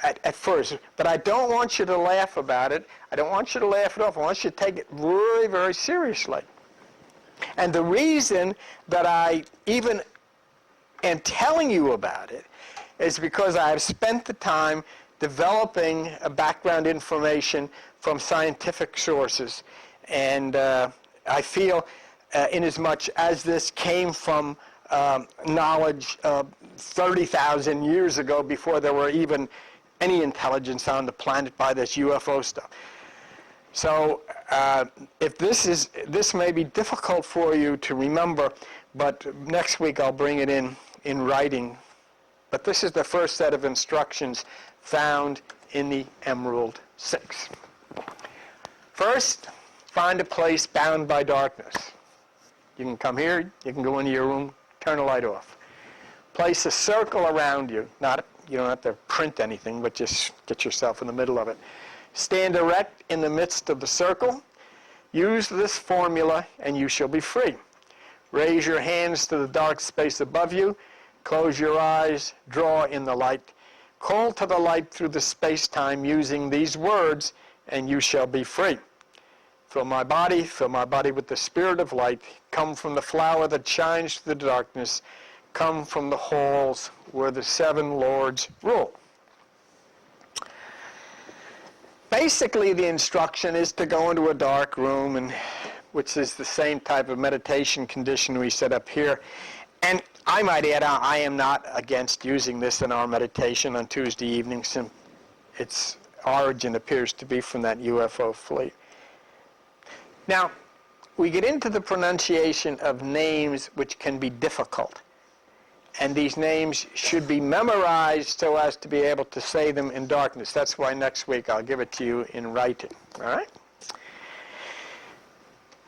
at first, but I don't want you to laugh about it. I don't want you to laugh it off. I want you to take it very, very seriously. And the reason that I even am telling you about it is because I have spent the time developing background information from scientific sources. And I feel, inasmuch as this came from knowledge 30,000 years ago, before there were even any intelligence on the planet by this UFO stuff. So if this may be difficult for you to remember, but next week I'll bring it in writing. But this is the first set of instructions found in the Emerald 6. First, find a place bound by darkness. You can come here, you can go into your room, turn the light off. Place a circle around you. You don't have to print anything, but just get yourself in the middle of it. Stand erect in the midst of the circle. Use this formula and you shall be free. Raise your hands to the dark space above you. Close your eyes, draw in the light. Call to the light through the space-time using these words, and you shall be free. Fill my body with the spirit of light. Come from the flower that shines through the darkness. Come from the halls where the seven lords rule. Basically, the instruction is to go into a dark room, which is the same type of meditation condition we set up here. And I might add, I am not against using this in our meditation on Tuesday evenings. Its origin appears to be from that UFO fleet. Now, we get into the pronunciation of names which can be difficult. And these names should be memorized so as to be able to say them in darkness. That's why next week I'll give it to you in writing. All right?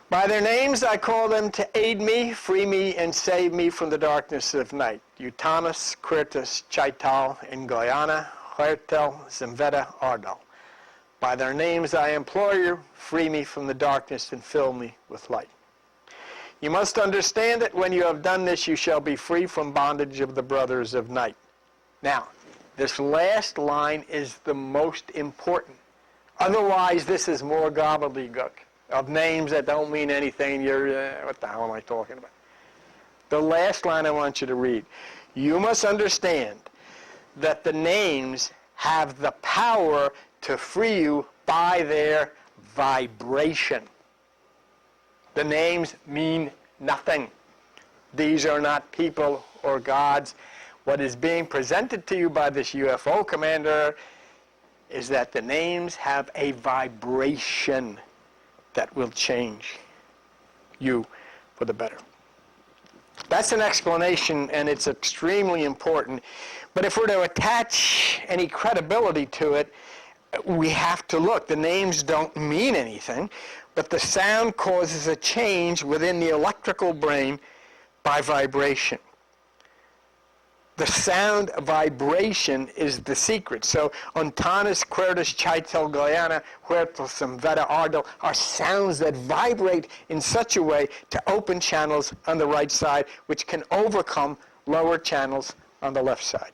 By their names I call them to aid me, free me, and save me from the darkness of night. Eutanus, Quirtus, Chaital, in Guyana, Huertel, Zimveta, Ardal. By their names I implore you, free me from the darkness and fill me with light. You must understand that when you have done this, you shall be free from bondage of the brothers of night. Now, this last line is the most important. Otherwise, this is more gobbledygook of names that don't mean anything. You're, what the hell am I talking about? The last line I want you to read. You must understand that the names have the power to free you by their vibration. The names mean nothing. These are not people or gods. What is being presented to you by this UFO commander is that the names have a vibration that will change you for the better. That's an explanation, and it's extremely important. But if we're to attach any credibility to it, we have to look. The names don't mean anything, but the sound causes a change within the electrical brain by vibration. The sound vibration is the secret. So, Ontanas, Quertus, Chaitel, Guyana, Huertas, Zimveta, Ardal are sounds that vibrate in such a way to open channels on the right side, which can overcome lower channels on the left side.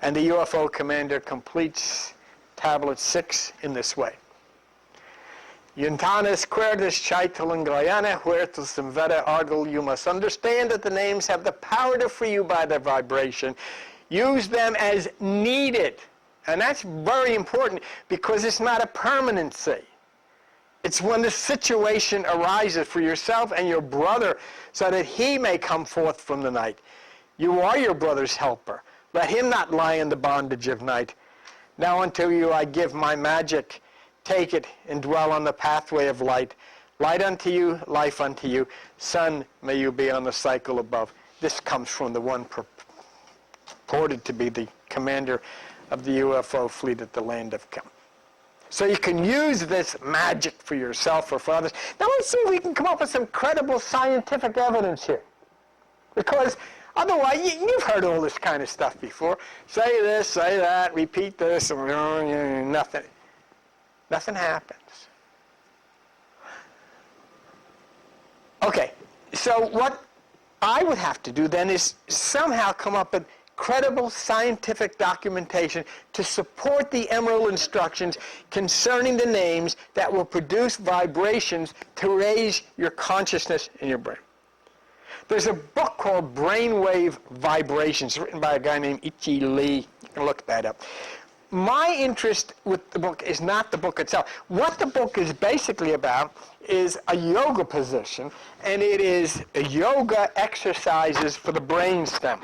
And the UFO commander completes tablet 6 in this way. Yuntanas, Quertus, Chaital, and Guyana, Huertas, Zimveta, Ardal, you must understand that the names have the power to free you by their vibration. Use them as needed. And that's very important because it's not a permanency. It's when the situation arises for yourself and your brother so that he may come forth from the night. You are your brother's helper. Let him not lie in the bondage of night. Now unto you I give my magic. Take it and dwell on the pathway of light. Light unto you, life unto you. Sun, may you be on the cycle above. This comes from the one purported to be the commander of the UFO fleet at the Land of Khem. So you can use this magic for yourself or for others. Now let's see if we can come up with some credible scientific evidence here. Because otherwise, you've heard all this kind of stuff before. Say this, say that, repeat this, and nothing. Nothing happens. Okay, so what I would have to do then is somehow come up with credible scientific documentation to support the Emerald instructions concerning the names that will produce vibrations to raise your consciousness in your brain. There's a book called Brainwave Vibrations, written by a guy named Ichi Lee. You can look that up. My interest with the book is not the book itself. What the book is basically about is a yoga position, and it is yoga exercises for the brainstem,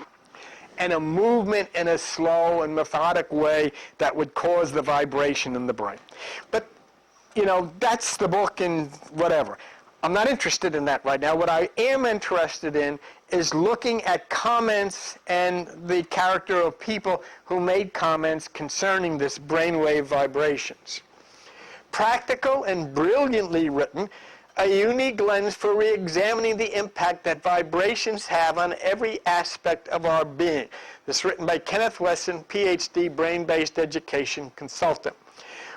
and a movement in a slow and methodic way that would cause the vibration in the brain. But, you know, that's the book and whatever. I'm not interested in that right now. What I am interested in is looking at comments and the character of people who made comments concerning this brainwave vibrations. Practical and brilliantly written, a unique lens for re-examining the impact that vibrations have on every aspect of our being. This is written by Kenneth Wesson, PhD, brain-based education consultant.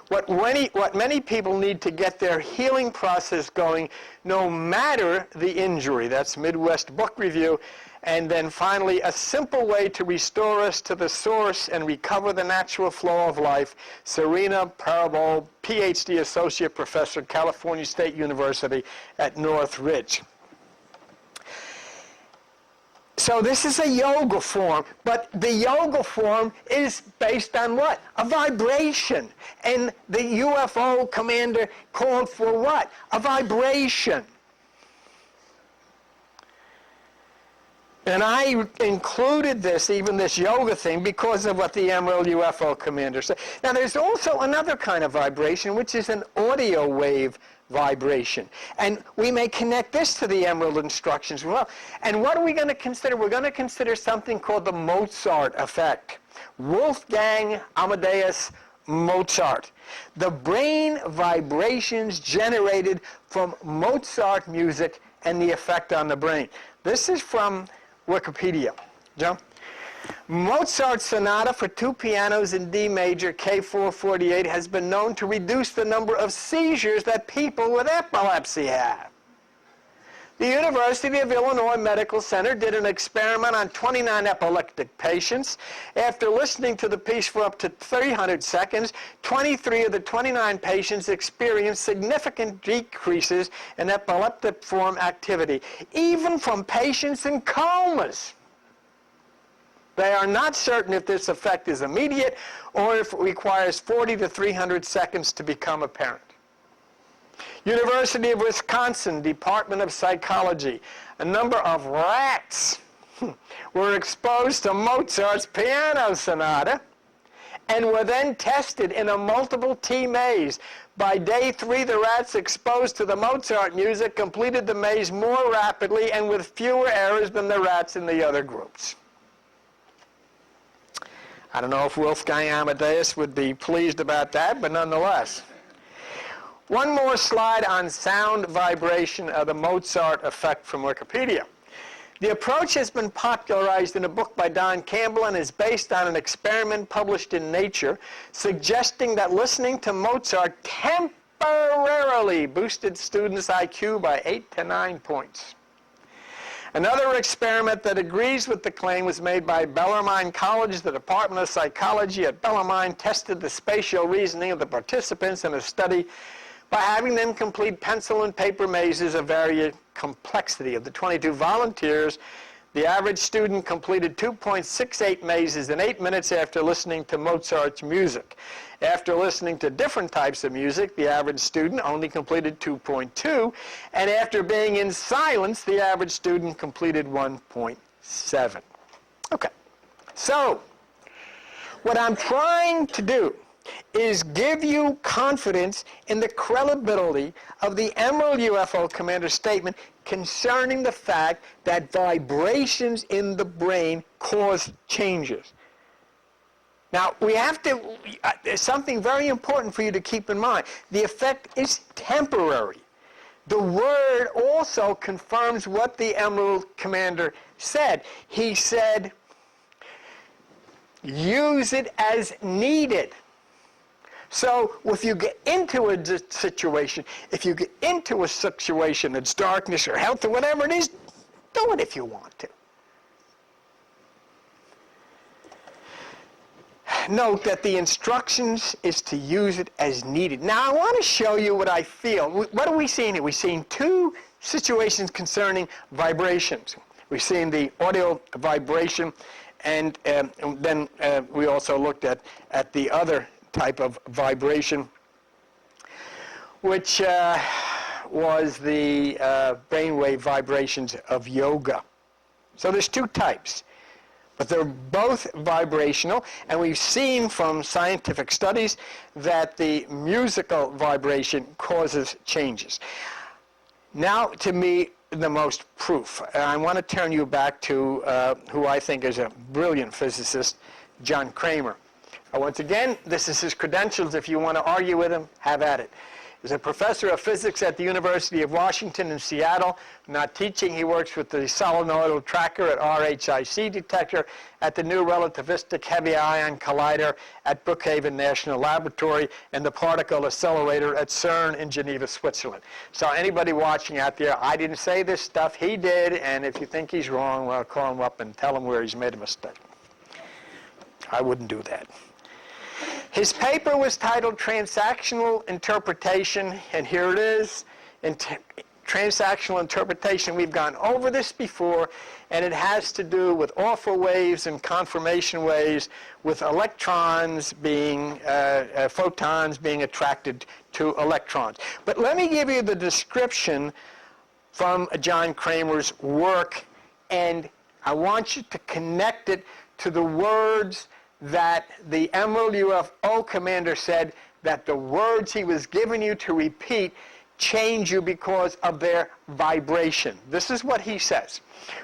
What many people need to get their healing process going, no matter the injury. That's Midwest Book Review. And then finally, a simple way to restore us to the source and recover the natural flow of life. Serena Parable, PhD Associate Professor, California State University at Northridge. So this is a yoga form, but the yoga form is based on what? A vibration. And the UFO commander called for what? A vibration. And I included this, even this yoga thing, because of what the Emerald UFO commander said. Now there's also another kind of vibration, which is an audio wave vibration. And we may connect this to the Emerald instructions as well. And what are we going to consider? We're going to consider something called the Mozart effect. Wolfgang Amadeus Mozart. The brain vibrations generated from Mozart music and the effect on the brain. This is from Wikipedia. Joe? Mozart's sonata for two pianos in D major, K448, has been known to reduce the number of seizures that people with epilepsy have. The University of Illinois Medical Center did an experiment on 29 epileptic patients. After listening to the piece for up to 300 seconds, 23 of the 29 patients experienced significant decreases in epileptiform activity, even from patients in comas. They are not certain if this effect is immediate or if it requires 40 to 300 seconds to become apparent. University of Wisconsin, Department of Psychology. A number of rats were exposed to Mozart's piano sonata and were then tested in a multiple T maze. By day 3, the rats exposed to the Mozart music completed the maze more rapidly and with fewer errors than the rats in the other groups. I don't know if Wolfgang Amadeus would be pleased about that, but nonetheless. One more slide on sound vibration of the Mozart effect from Wikipedia. The approach has been popularized in a book by Don Campbell and is based on an experiment published in Nature, suggesting that listening to Mozart temporarily boosted students' IQ by 8 to 9 points. Another experiment that agrees with the claim was made by Bellarmine College. The Department of Psychology at Bellarmine tested the spatial reasoning of the participants in a study by having them complete pencil and paper mazes of varying complexity. Of the 22 volunteers, the average student completed 2.68 mazes in 8 minutes after listening to Mozart's music. After listening to different types of music, the average student only completed 2.2, and after being in silence, the average student completed 1.7. Okay, so what I'm trying to do is give you confidence in the credibility of the Emerald UFO Commander's statement concerning the fact that vibrations in the brain cause changes. Now, we have to, there's something very important for you to keep in mind. The effect is temporary. The word also confirms what the Emerald Commander said. He said, use it as needed. So if you get into a situation, that's darkness or health or whatever it is, do it if you want to. Note that the instructions is to use it as needed. Now I want to show you what I feel. What are we seeing here? We've seen two situations concerning vibrations. We've seen the audio vibration, and then we also looked at the other type of vibration, which was the brainwave vibrations of yoga. So there's two types, but they're both vibrational, and we've seen from scientific studies that the musical vibration causes changes. Now, to me, the most proof. And I want to turn you back to who I think is a brilliant physicist, John Cramer. Once again, this is his credentials. If you want to argue with him, have at it. He's a professor of physics at the University of Washington in Seattle. Not teaching, he works with the solenoidal tracker at RHIC detector at the New Relativistic Heavy Ion Collider at Brookhaven National Laboratory and the Particle Accelerator at CERN in Geneva, Switzerland. So anybody watching out there, I didn't say this stuff, he did, and if you think he's wrong, well, call him up and tell him where he's made a mistake. I wouldn't do that. His paper was titled Transactional Interpretation, and here it is. Transactional interpretation, we've gone over this before, and it has to do with alpha waves and confirmation waves with electrons being, photons being attracted to electrons. But let me give you the description from John Cramer's work, and I want you to connect it to the words that the Emerald UFO Commander said, that the words he was giving you to repeat change you because of their vibration. This is what he says.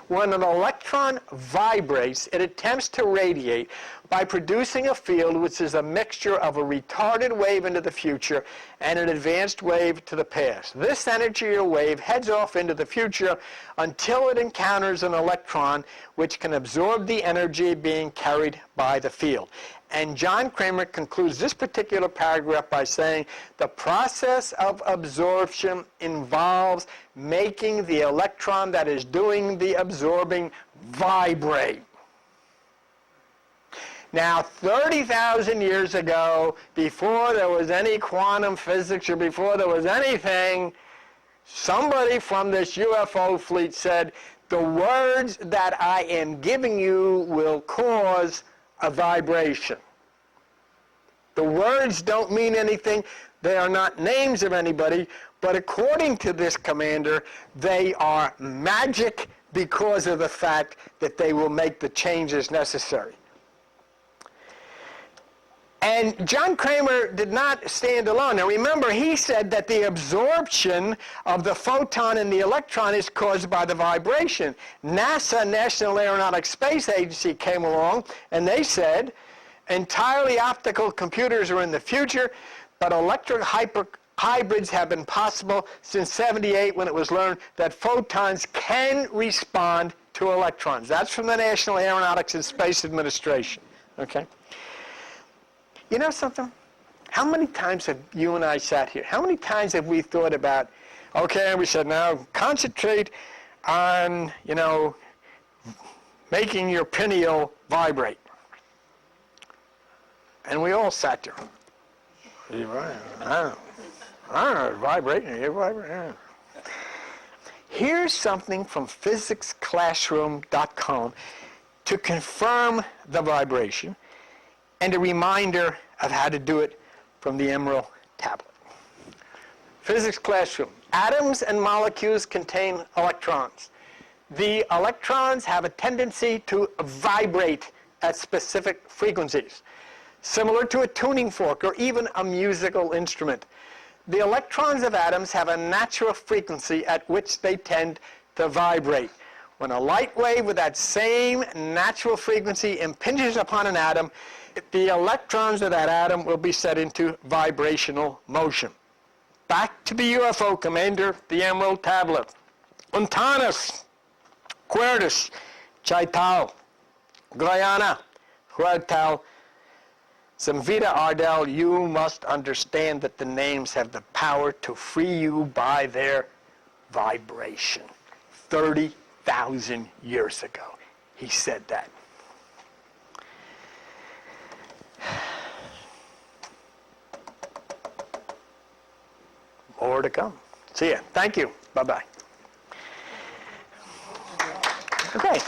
When an electron vibrates, it attempts to radiate by producing a field which is a mixture of a retarded wave into the future and an advanced wave to the past. This energy or wave heads off into the future until it encounters an electron which can absorb the energy being carried by the field. And John Cramer concludes this particular paragraph by saying, the process of absorption involves making the electron that is doing the absorbing vibrate. Now, 30,000 years ago, before there was any quantum physics or before there was anything, somebody from this UFO fleet said, the words that I am giving you will cause a vibration. The words don't mean anything. They are not names of anybody, but according to this commander, they are magic because of the fact that they will make the changes necessary. And John Cramer did not stand alone. Now remember, he said that the absorption of the photon and the electron is caused by the vibration. NASA, National Aeronautics Space Agency, came along and they said entirely optical computers are in the future, but electric hybrids have been possible since '78 when it was learned that photons can respond to electrons. That's from the National Aeronautics and Space Administration. Okay? You know something? How many times have you and I sat here? How many times have we thought about, okay, we said, now concentrate on, making your pineal vibrate. And we all sat there. I don't know, vibrating, you're vibrating. Here's something from physicsclassroom.com to confirm the vibration and a reminder of how to do it from the Emerald tablet. Physics classroom. Atoms and molecules contain electrons. The electrons have a tendency to vibrate at specific frequencies, similar to a tuning fork or even a musical instrument. The electrons of atoms have a natural frequency at which they tend to vibrate. When a light wave with that same natural frequency impinges upon an atom, the electrons of that atom will be set into vibrational motion. Back to the UFO commander, the Emerald Tablet. Montanus, Quertus, Chaital, Guyana, Huertal, Zamvita Ardell, you must understand that the names have the power to free you by their vibration. 30,000 years ago, he said that. More to come. See ya. Thank you. Bye-bye. Okay.